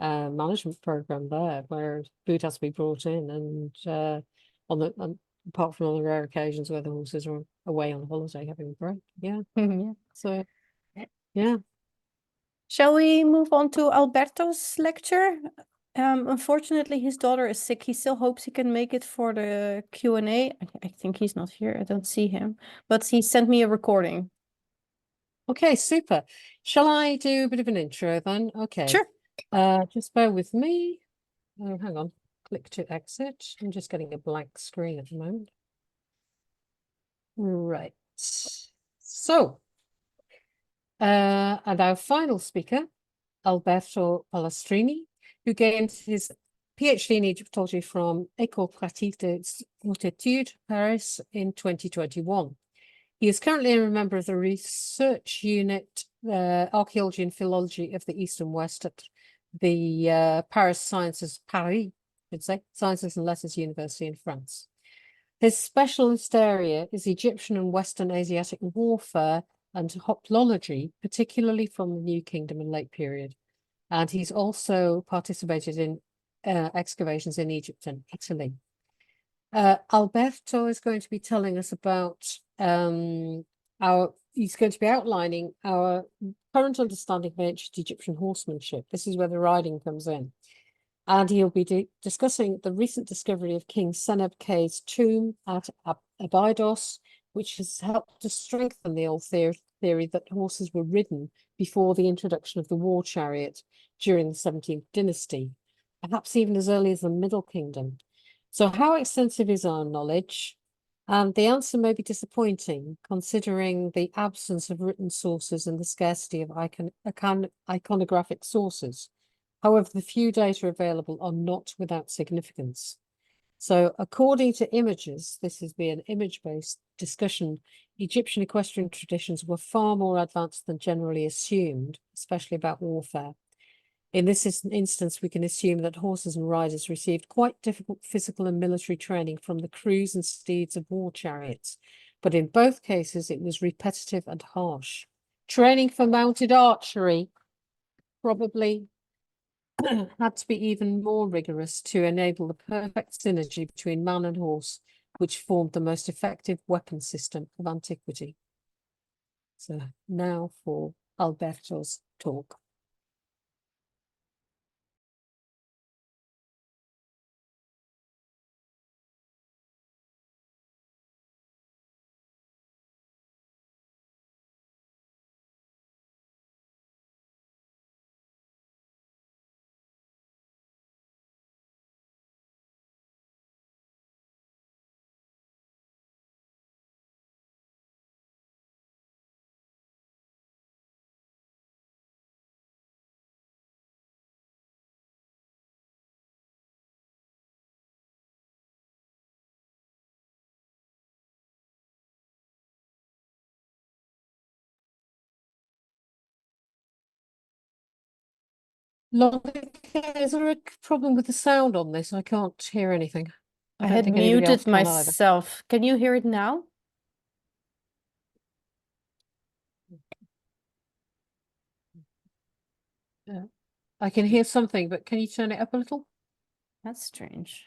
management program there, where food has to be brought in, and apart from on the rare occasions where the horses are away on holiday having a break. Yeah. Yeah. So yeah. Shall we move on to Alberto's lecture? Unfortunately, his daughter is sick. He still hopes he can make it for the Q&A. I think he's not here. I don't see him. But he sent me a recording. Okay, super. Shall I do a bit of an intro then? Okay. Sure. Just bear with me. Oh, hang on. Click to exit. I'm just getting a blank screen at the moment. Right. So, and our final speaker, Alberto Pollastrini, who gained his PhD in Egyptology from École Pratique des Hautes Études, Paris, in 2021. He is currently a member of the research unit, Archaeology and Philology of the East and West at the Paris Sciences and Letters University in France. His specialist area is Egyptian and Western Asiatic warfare and hoplology, particularly from the New Kingdom and Late Period. And he's also participated in excavations in Egypt and Italy. Alberto is going to be telling us about he's going to be outlining our current understanding of ancient Egyptian horsemanship. This is where the riding comes in. And he'll be discussing the recent discovery of King Senebk's tomb at Abydos, which has helped to strengthen the old theory that horses were ridden before the introduction of the war chariot during the 17th dynasty, perhaps even as early as the Middle Kingdom. So how extensive is our knowledge? And the answer may be disappointing, considering the absence of written sources and the scarcity of iconographic sources. However, the few data available are not without significance. So according to images, this has been an image-based discussion, Egyptian equestrian traditions were far more advanced than generally assumed, especially about warfare. In this instance, we can assume that horses and riders received quite difficult physical and military training from the crews and steeds of war chariots, but in both cases it was repetitive and harsh. Training for mounted archery probably had to be even more rigorous to enable the perfect synergy between man and horse, which formed the most effective weapon system of antiquity. So now for Alberto's talk. Lonneke, is there a problem with the sound on this? I can't hear anything. I don't had think anybody else muted can either. myself. Can you hear it now? I can hear something, but can you turn it up a little? That's strange.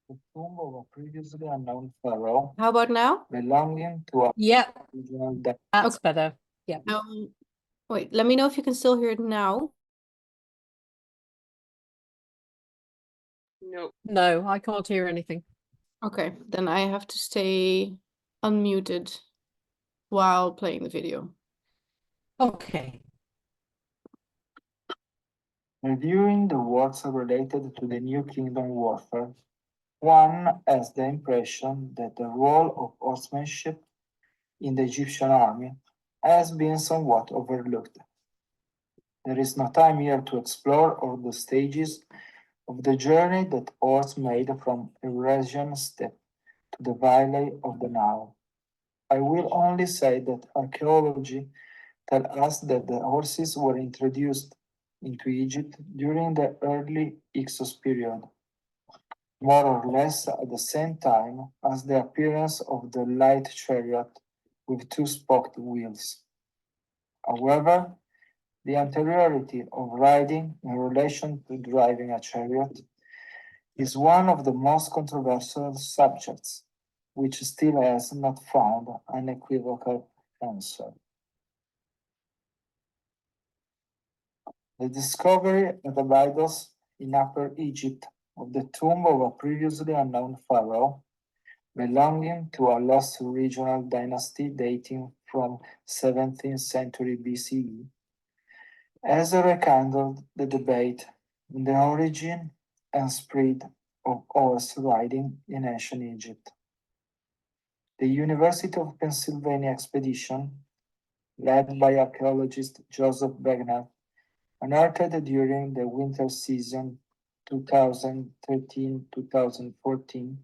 The tomb of a previously unknown pharaoh How about now? belonging to a Yeah, regional dynasty. that's better. Yeah. Wait, let me know if you can still hear it now. No, I can't hear anything. Okay, then I have to stay unmuted while playing the video. Okay. Reviewing the words related to the New Kingdom warfare, one has the impression that the role of horsemanship in the Egyptian army has been somewhat overlooked. There is no time here to explore all the stages of the journey that horse made from Eurasian steppe to the valley of the Nile. I will only say that archaeology tells us that the horses were introduced into Egypt during the early Hyksos period, more or less at the same time as the appearance of the light chariot with two-spoked wheels. However, the anteriority of riding in relation to driving a chariot is one of the most controversial subjects, which still has not found an equivocal answer. The discovery at Abydos in Upper Egypt of the tomb of a previously unknown pharaoh belonging to a lost regional dynasty dating from 17th century BCE has rekindled the debate on the origin and spread of horse riding in ancient Egypt. The University of Pennsylvania expedition, led by archaeologist Joseph Bagnall, unearthed during the winter season 2013-2014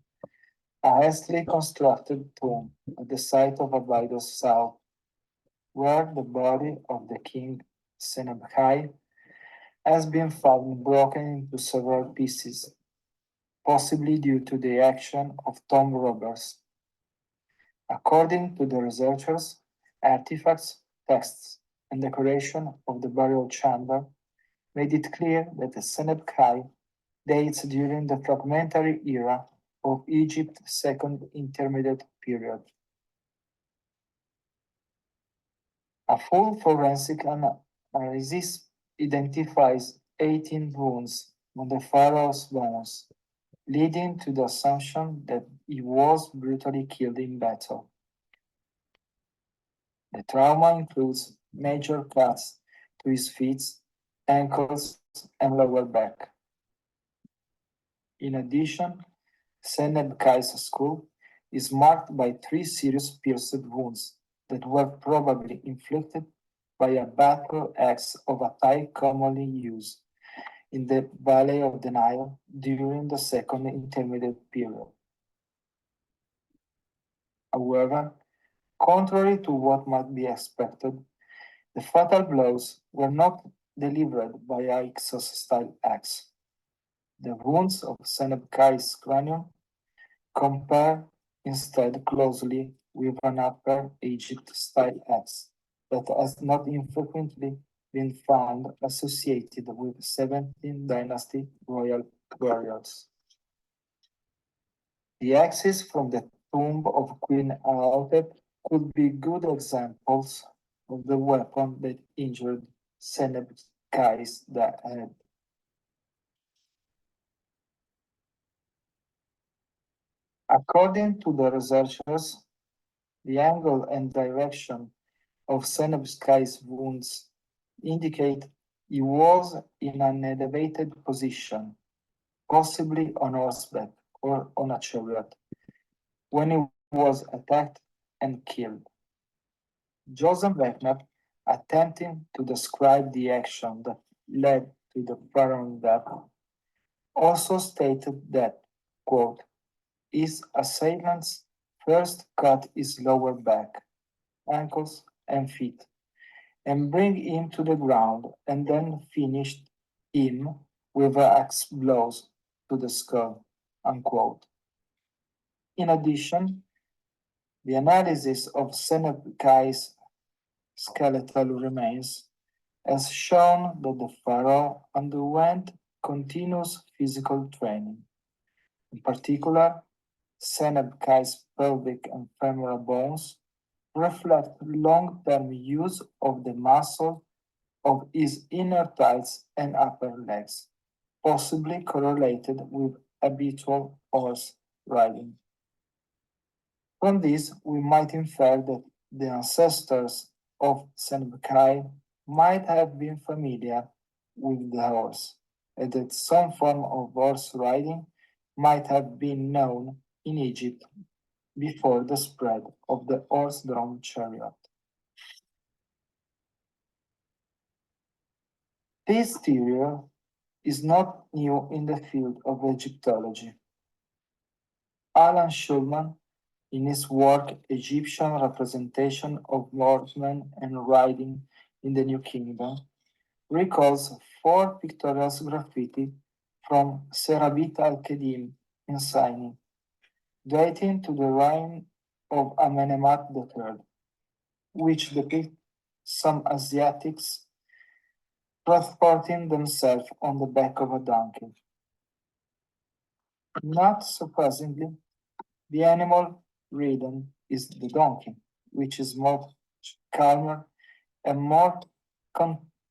a hastily constructed tomb at the site of Abydos South, where the body of the king Senebkai has been found broken into several pieces, possibly due to the action of tomb robbers. According to the researchers, artifacts, texts, and decoration of the burial chamber made it clear that the Senebkai dates during the fragmentary era of Egypt's second intermediate period. A full forensic analysis identifies 18 wounds on the pharaoh's bones, leading to the assumption that he was brutally killed in battle. The trauma includes major cuts to his feet, ankles, and lower back. In addition, Senebkai's skull is marked by 3 serious pierced wounds that were probably inflicted by a battle axe of a type commonly used in the valley of the Nile during the second intermediate period. However, Contrary to what might be expected, the fatal blows were not delivered by a Hyksos-style axe. The wounds of Senebkai's cranium compare instead closely with an Upper Egypt-style axe that has not infrequently been found associated with 17th dynasty royal warriors. The axes from the tomb of Queen Aotep could be good examples of the weapon that injured Senebkai's head. According to the researchers, the angle and direction of Senebkai's wounds indicate he was in an elevated position, possibly on horseback or on a chariot, when he was attacked and killed. Joseph Wagner, attempting to describe the action that led to the pharaoh's death, also stated that, quote, his assailants first cut his lower back, ankles, and feet, and bring him to the ground, and then finished him with axe blows to the skull, unquote. In addition, the analysis of Senebkai's skeletal remains has shown that the pharaoh underwent continuous physical training. In particular, Senebkai's pelvic and femoral bones reflect long-term use of the muscle of his inner thighs and upper legs, possibly correlated with habitual horse riding. From this, we might infer that the ancestors of Senebkai might have been familiar with the horse, and that some form of horse riding might have been known in Egypt before the spread of the horse-drawn chariot. This theory is not new in the field of Egyptology. Alan Schulman, in his work Egyptian Representation of Horsemen and Riding in the New Kingdom, recalls 4 pictorial graffiti from Serabit al-Kedim in Sinai, dating to the reign of Amenemhat III, which depict some Asiatics transporting themselves on the back of a donkey. Not surprisingly, the animal ridden is the donkey, which is much calmer and more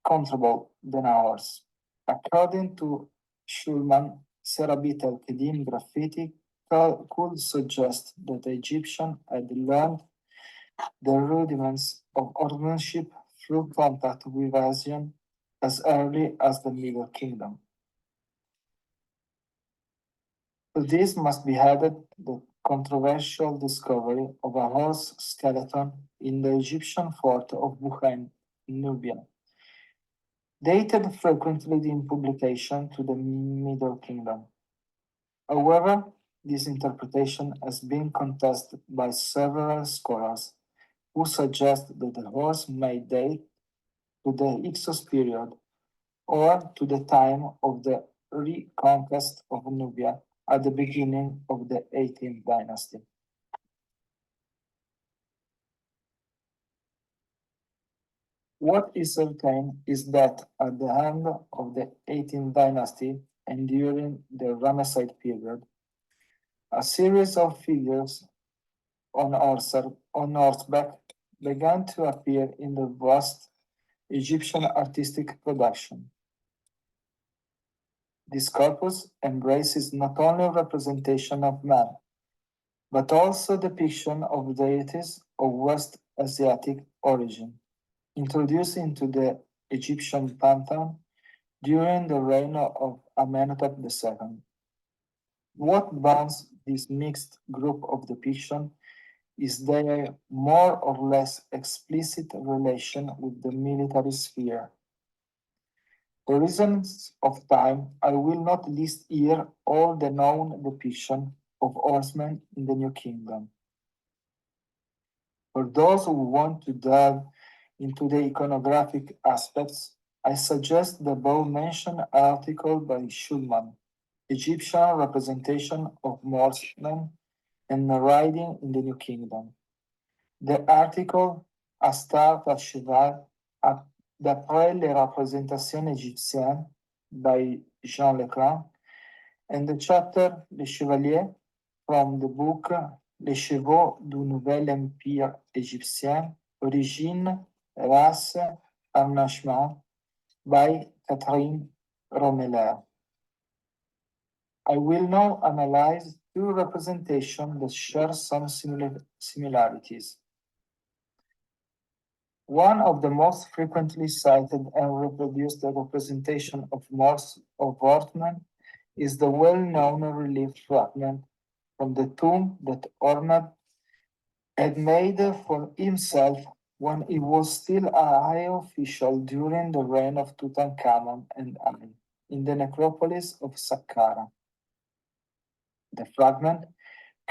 comfortable than ours. According to Schulman, Serabit al-Kedim graffiti could suggest that the Egyptian had learned the rudiments of horsemanship through contact with Asian as early as the Middle Kingdom. To this must be added the controversial discovery of a horse skeleton in the Egyptian fort of Buchain, Nubia, dated frequently in publication to the Middle Kingdom. However, this interpretation has been contested by several scholars who suggest that the horse may date to the Hyksos period or to the time of the reconquest of Nubia at the beginning of the 18th dynasty. What is certain is that at the end of the 18th dynasty and during the Ramesside period, a series of figures on horseback began to appear in the vast Egyptian artistic production. This corpus embraces not only representation of man, but also depiction of deities of West Asiatic origin, introduced into the Egyptian pantheon during the reign of Amenhotep II. What bonds this mixed group of depiction is their more or less explicit relation with the military sphere. For reasons of time, I will not list here all the known depictions of horsemen in the New Kingdom. For those who want to delve into the iconographic aspects, I suggest the above-mentioned article by Schulman, Egyptian Representation of Horsemen and Riding in the New Kingdom. The article A Start à Cheval d'après les représentations égyptiennes by Jean Leclerc, and the chapter Les Chevaliers from the book Les Chevaux du Nouvel Empire Égyptien, Origine, Race, Harnachement by Catherine Romeler. I will now analyze two representations that share some similarities. One of the most frequently cited and reproduced representation of horsemen is the well-known relief fragment from the tomb that Ormuzd had made for himself when he was still a high official during the reign of Tutankhamun and Ali in the necropolis of Saqqara. The fragment,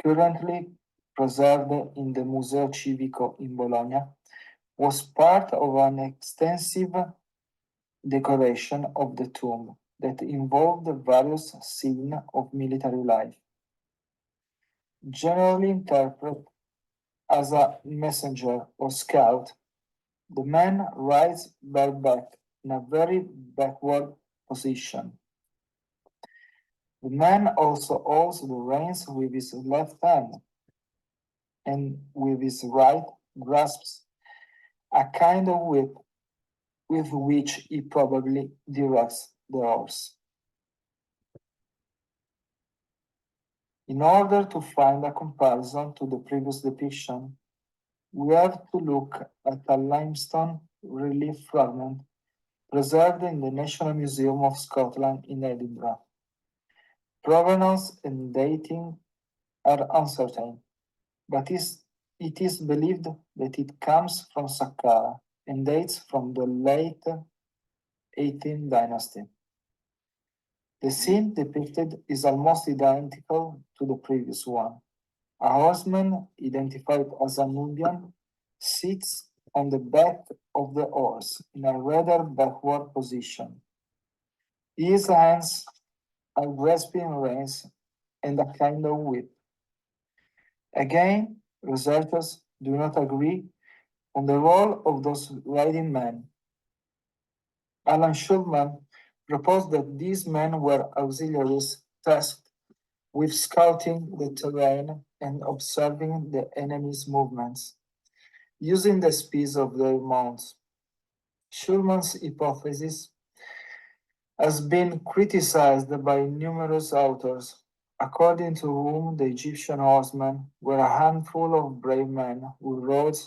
currently preserved in the Museo Civico in Bologna, was part of an extensive decoration of the tomb that involved various scenes of military life. Generally interpreted as a messenger or scout, the man rides bareback in a very backward position. The man also holds the reins with his left hand, and with his right grasps a kind of whip with which he probably directs the horse. In order to find a comparison to the previous depiction, we have to look at a limestone relief fragment preserved in the National Museum of Scotland in Edinburgh. Provenance and dating are uncertain, but it is believed that it comes from Saqqara and dates from the late 18th dynasty. The scene depicted is almost identical to the previous one. A horseman, identified as a Nubian, sits on the back of the horse in a rather backward position. His hands are grasping reins and a kind of whip. Again, researchers do not agree on the role of those riding men. Alan Schulman proposed that these men were auxiliaries tasked with scouting the terrain and observing the enemy's movements, using the speeds of their mounts. Schulman's hypothesis has been criticized by numerous authors, according to whom the Egyptian horsemen were a handful of brave men who rode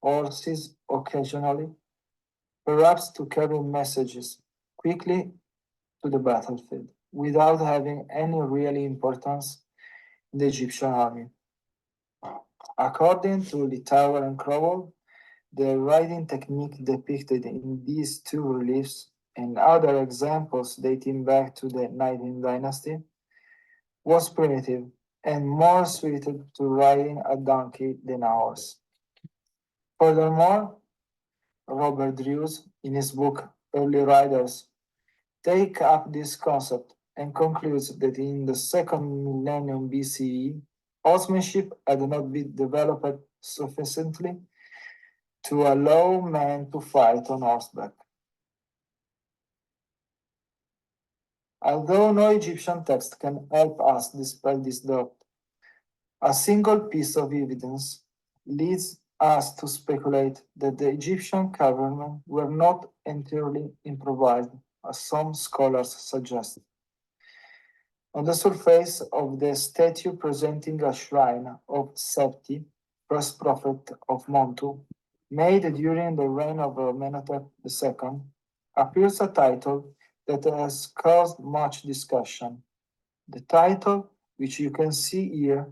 horses occasionally, perhaps to carry messages quickly to the battlefield, without having any real importance in the Egyptian army. According to Littauer and Crowell, the riding technique depicted in these two reliefs and other examples dating back to the 19th dynasty was primitive and more suited to riding a donkey than a horse. Furthermore, Robert Drews, in his book Early Riders, takes up this concept and concludes that in the second millennium BCE, horsemanship had not been developed sufficiently to allow men to fight on horseback. Although no Egyptian text can help us dispel this doubt, a single piece of evidence leads us to speculate that the Egyptian cavalrymen were not entirely improvised, as some scholars suggest. On the surface of the statue presenting a shrine of Septi, first prophet of Montu, made during the reign of Amenhotep II, appears a title that has caused much discussion. The title, which you can see here,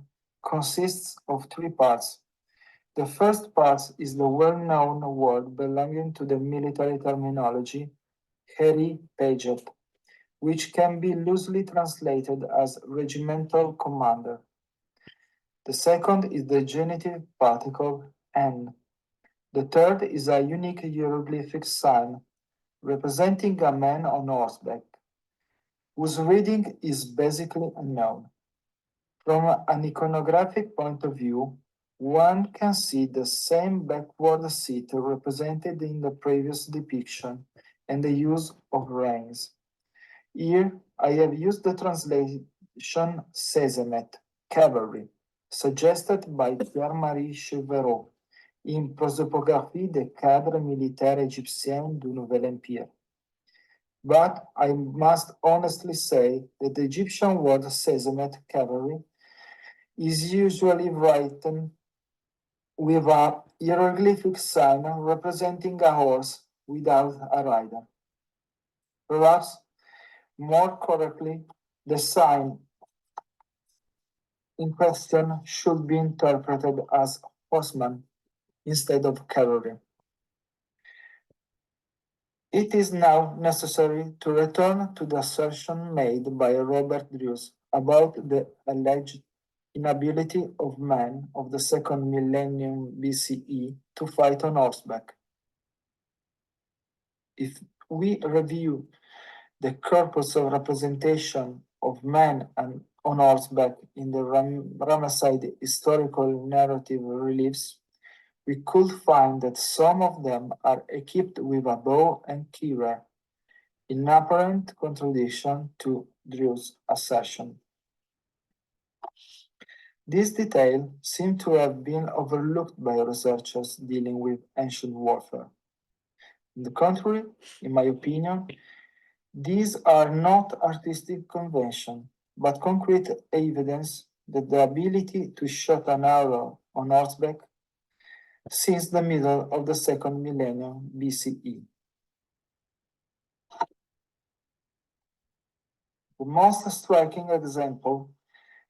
consists of three parts. The first part is the well-known word belonging to the military terminology, Heri Paget, which can be loosely translated as regimental commander. The second is the genitive particle N. The third is a unique hieroglyphic sign representing a man on horseback, whose reading is basically unknown. From an iconographic point of view, one can see the same backward seat represented in the previous depiction and the use of reins. Here, I have used the translation Sesemet, cavalry, suggested by Pierre-Marie Chevreau in Prosopographie des cadres militaires égyptiens du Nouvel Empire. But I must honestly say that the Egyptian word Sesemet, cavalry, is usually written with a hieroglyphic sign representing a horse without a rider. Perhaps more correctly, the sign in question should be interpreted as horseman instead of cavalry. It is now necessary to return to the assertion made by Robert Drews about the alleged inability of man of the second millennium BCE to fight on horseback. If we review the corpus of representation of man and on horseback in the Ramesside historical narrative reliefs, we could find that some of them are equipped with a bow and quiver, in apparent contradiction to Drew's assertion. This detail seems to have been overlooked by researchers dealing with ancient warfare. On the contrary, in my opinion, these are not artistic convention, but concrete evidence that the ability to shoot an arrow on horseback since the middle of the second millennium BCE. The most striking example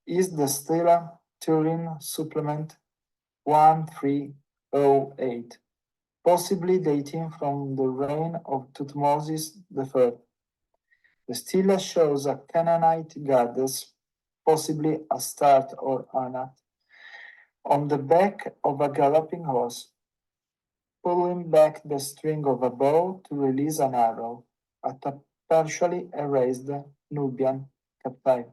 is the Stella Turin supplement 1308, possibly dating from the reign of Thutmose III. The stela shows a Canaanite goddess, possibly Astarte or Anat, on the back of a galloping horse, pulling back the string of a bow to release an arrow at a partially erased Nubian captive.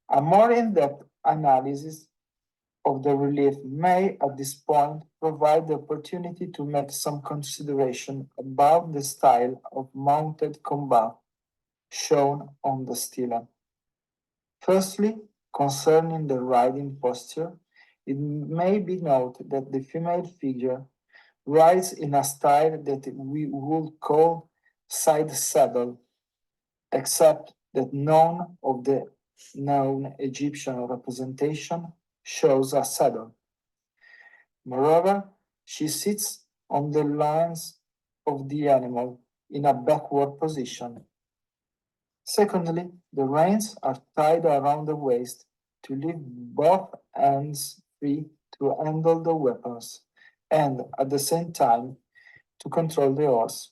A more in-depth analysis of the relief may, at this point, provide the opportunity to make some consideration about the style of mounted combat shown on the stela. Firstly, concerning the riding posture, it may be noted that the female figure rides in a style that we would call side saddle, except that none of the known Egyptian representation shows a saddle. Moreover, she sits on the loins of the animal in a backward position. Secondly, the reins are tied around the waist to leave both ends free to handle the weapons and, at the same time, to control the horse.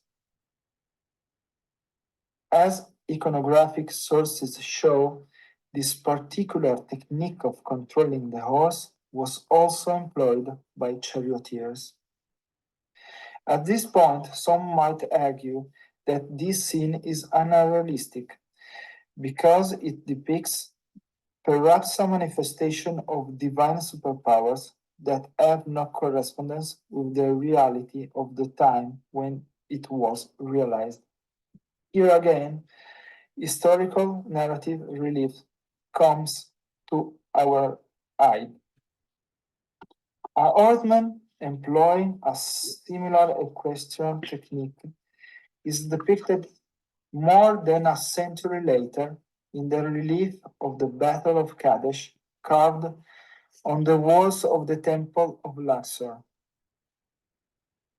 As iconographic sources show, this particular technique of controlling the horse was also employed by charioteers. At this point, some might argue that this scene is unrealistic because it depicts perhaps a manifestation of divine superpowers that have no correspondence with the reality of the time when it was realized. Here again, historical narrative relief comes to our eye. A horseman employing a similar equestrian technique is depicted more than a century later in the relief of the Battle of Kadesh carved on the walls of the Temple of Luxor.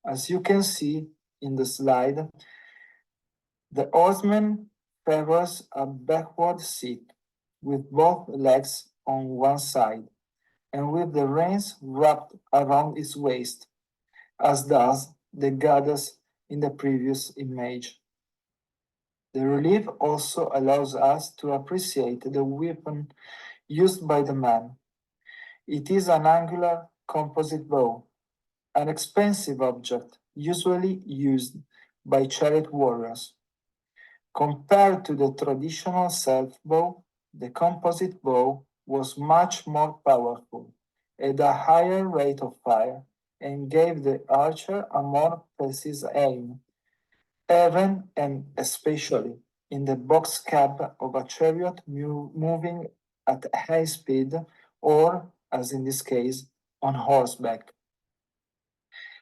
As you can see in the slide, the horseman favors a backward seat with both legs on one side and with the reins wrapped around his waist, as does the goddess in the previous image. The relief also allows us to appreciate the weapon used by the man. It is an angular composite bow, an expensive object usually used by chariot warriors. Compared to the traditional self-bow, the composite bow was much more powerful, had a higher rate of fire, and gave the archer a more precise aim, even and especially in the box cab of a chariot moving at high speed or, as in this case, on horseback.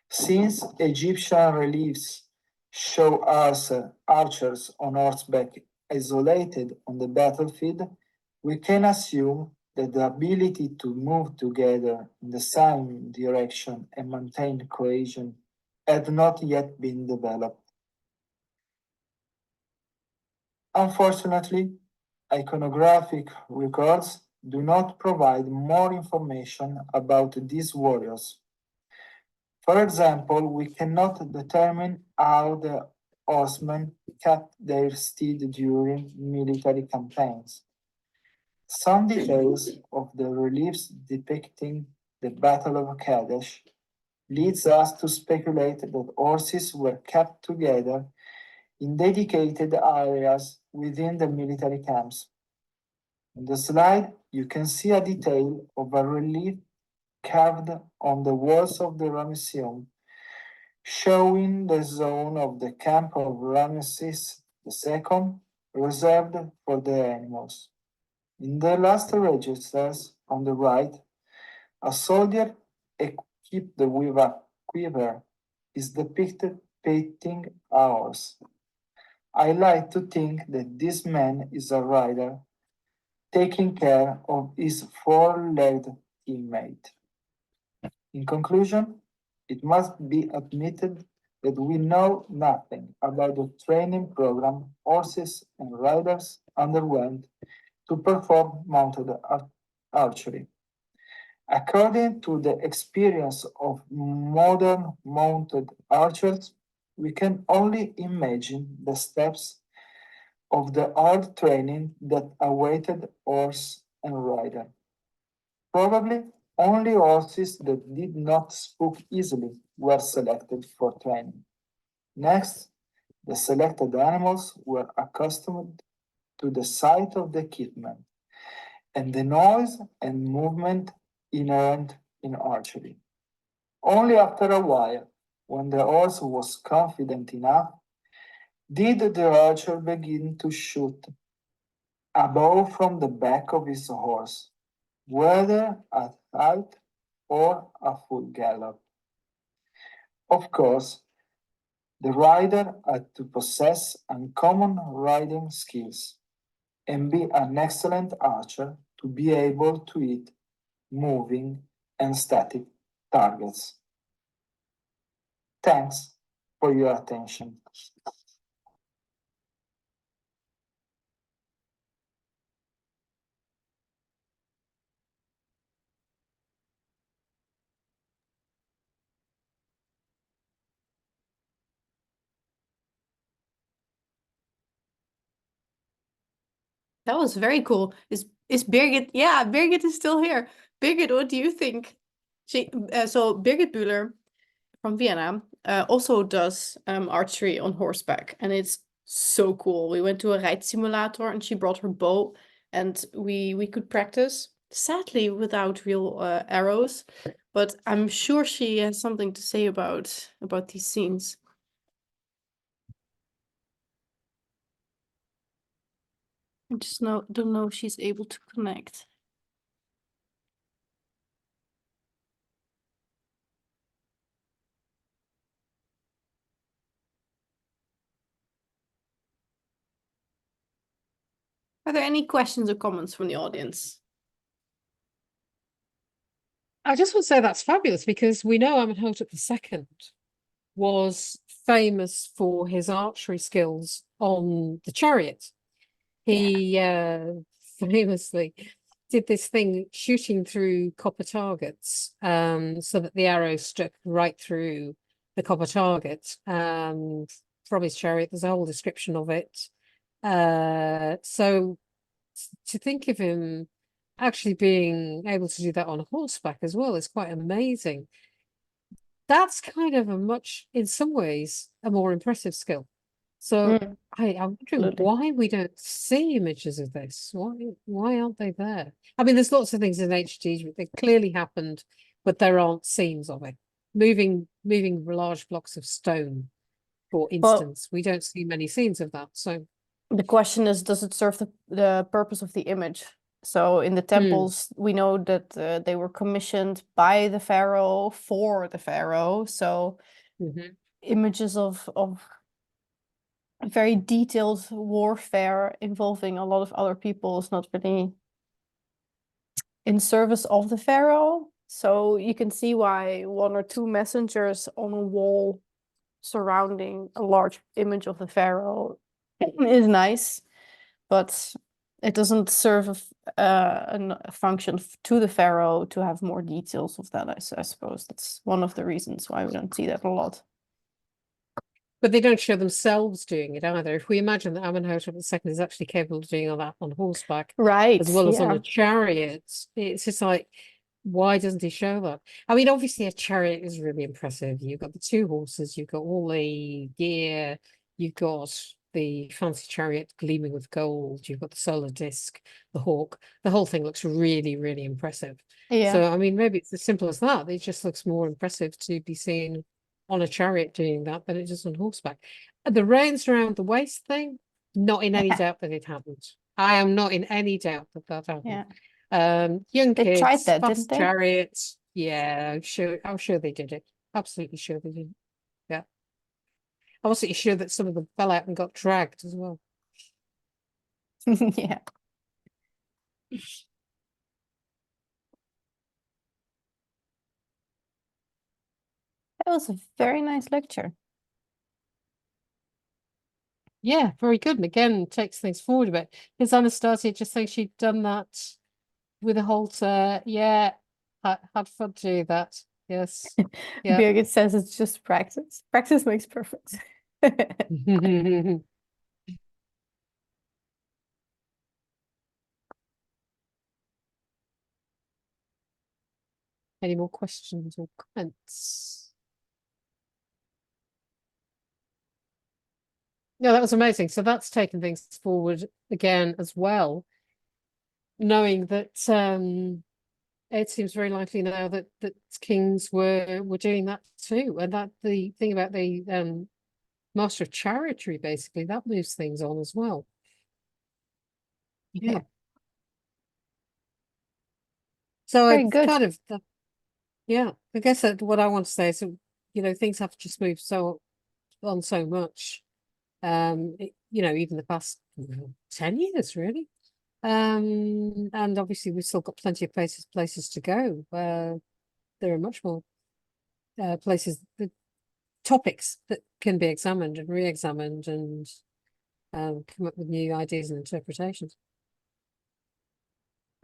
Since Egyptian reliefs show us archers on horseback isolated on the battlefield, we can assume that the ability to move together in the same direction and maintain cohesion had not yet been developed. Unfortunately, iconographic records do not provide more information about these warriors. For example, we cannot determine how the horsemen kept their steed during military campaigns. Some details of the reliefs depicting the Battle of Kadesh leads us to speculate that horses were kept together in dedicated areas within the military camps. In the slide, you can see a detail of a relief carved on the walls of the Ramesseum, showing the zone of the camp of Ramesses II reserved for the animals. In the last registers on the right, a soldier equipped with a quiver is depicted painting a horse. I like to think that this man is a rider taking care of his four-legged teammate. In conclusion, it must be admitted that we know nothing about the training program horses and riders underwent to perform mounted archery. According to the experience of modern mounted archers, we can only imagine the steps of the hard training that awaited horse and rider. Probably only horses that did not spook easily were selected for training. Next, the selected animals were accustomed to the sight of the equipment and the noise and movement inherent in archery. Only after a while, when the horse was confident enough, did the archer begin to shoot a bow from the back of his horse, whether at height or a full gallop. Of course, the rider had to possess uncommon riding skills and be an excellent archer to be able to hit moving and static targets. Thanks for your attention. That was very cool. Is Birgit? Yeah, Birgit is still here. Birgit, what do you think? So Birgit Bühler from Vienna also does archery on horseback, and it's so cool. We went to a ride simulator, and she brought her bow, and we could practice. Sadly, without real arrows, but I'm sure she has something to say about these scenes. I just don't know if she's able to connect. Are there any questions or comments from the audience? I just want to say that's fabulous because we know Amenhotep II was famous for his archery skills on the chariot. He famously did this thing shooting through copper targets so that the arrow stuck right through the copper target. From his chariot, there's a whole description of it. So to think of him actually being able to do that on horseback as well is quite amazing. That's kind of in some ways, a more impressive skill. So Mm, I'm wondering absolutely. why we don't see images of this. Why aren't they there? I mean, there's lots of things in HD that clearly happened, but there aren't scenes of it. Moving large blocks of stone, for instance, we don't see many scenes of that. So The question is, does it serve the purpose of the image? So in the temples, we know that they were commissioned by the pharaoh for the pharaoh. So images of very detailed warfare involving a lot of other people is not really in service of the pharaoh. So you can see why one or two messengers on a wall surrounding a large image of the pharaoh is nice, but it doesn't serve a function to the pharaoh to have more details of that. I suppose that's one of the reasons why we don't see that a lot. But they don't show themselves doing it either. If we imagine that Amenhotep II is actually capable of doing all that on horseback, Right, as well as on yeah. a chariot, it's just like, why doesn't he show that? I mean, obviously a chariot is really impressive. You've got the two horses, you've got all the gear, you've got the fancy chariot gleaming with gold, you've got the solar disc, the hawk. The whole thing looks really, really impressive. Yeah. So, I mean, maybe it's as simple as that. It just looks more impressive to be seen on a chariot doing that than it does on horseback. The reins around the waist thing, not in any doubt that it happened. I am not in any doubt that that happened. Yeah. Young They kids, tried that, fast didn't they? chariots. Yeah, I'm sure they did it. Absolutely sure they did. Yeah. I'm also sure that some of them fell out and got dragged as well. Yeah. That was a very nice lecture. Yeah, very good. And again, takes things forward a bit. Because Anastasia just saying she'd done that with a halter. Yeah, had fun to do that. Yes. Yeah. Birgit says it's just practice. Practice makes perfect. Any more questions or comments? No, that was amazing. So that's taken things forward again as well. Knowing that it seems very likely now that kings were doing that too. And that the thing about the master of chariotry, basically, that moves things on as well. Yeah. So Very it's good. kind of yeah, I guess that what I want to say is, things have just moved so much. Even the past 10 years, really. And obviously we've still got plenty of places to go. There are much more topics that can be examined and re-examined and come up with new ideas and interpretations.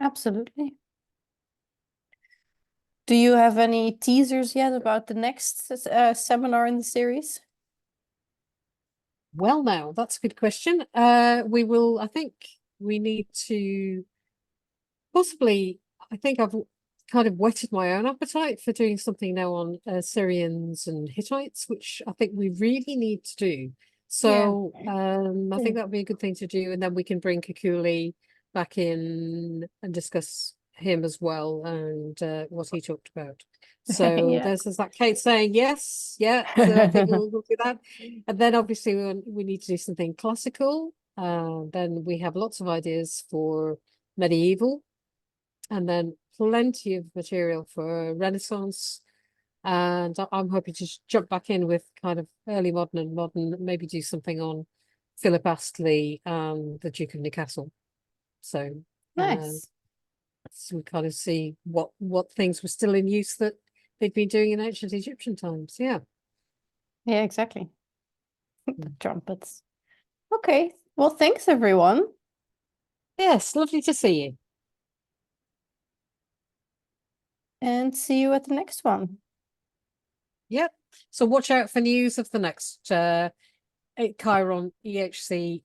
Absolutely. Do you have any teasers yet about the next seminar in the series? Well, now that's a good question. I think we need to possibly, I think I've kind of whetted my own appetite for doing something now on Syrians and Hittites, which I think we really need to do. So I think that would be a good thing to do. And then we can bring Kikuli back in and discuss him as well and what he talked about. So there's that Kate saying yes, yeah. So I think we'll do that. And then obviously we need to do something classical. Then we have lots of ideas for medieval, and then plenty of material for Renaissance. And I'm hoping to jump back in with kind of early modern and modern, maybe do something on Philip Astley and the Duke of Newcastle. So nice. So we kind of see what things were still in use that they'd been doing in ancient Egyptian times. Yeah. Yeah, exactly. Trumpets. Okay. Well, thanks everyone. Yes, lovely to see you. And see you at the next one. Yep. So watch out for news of the next Cheiron EHC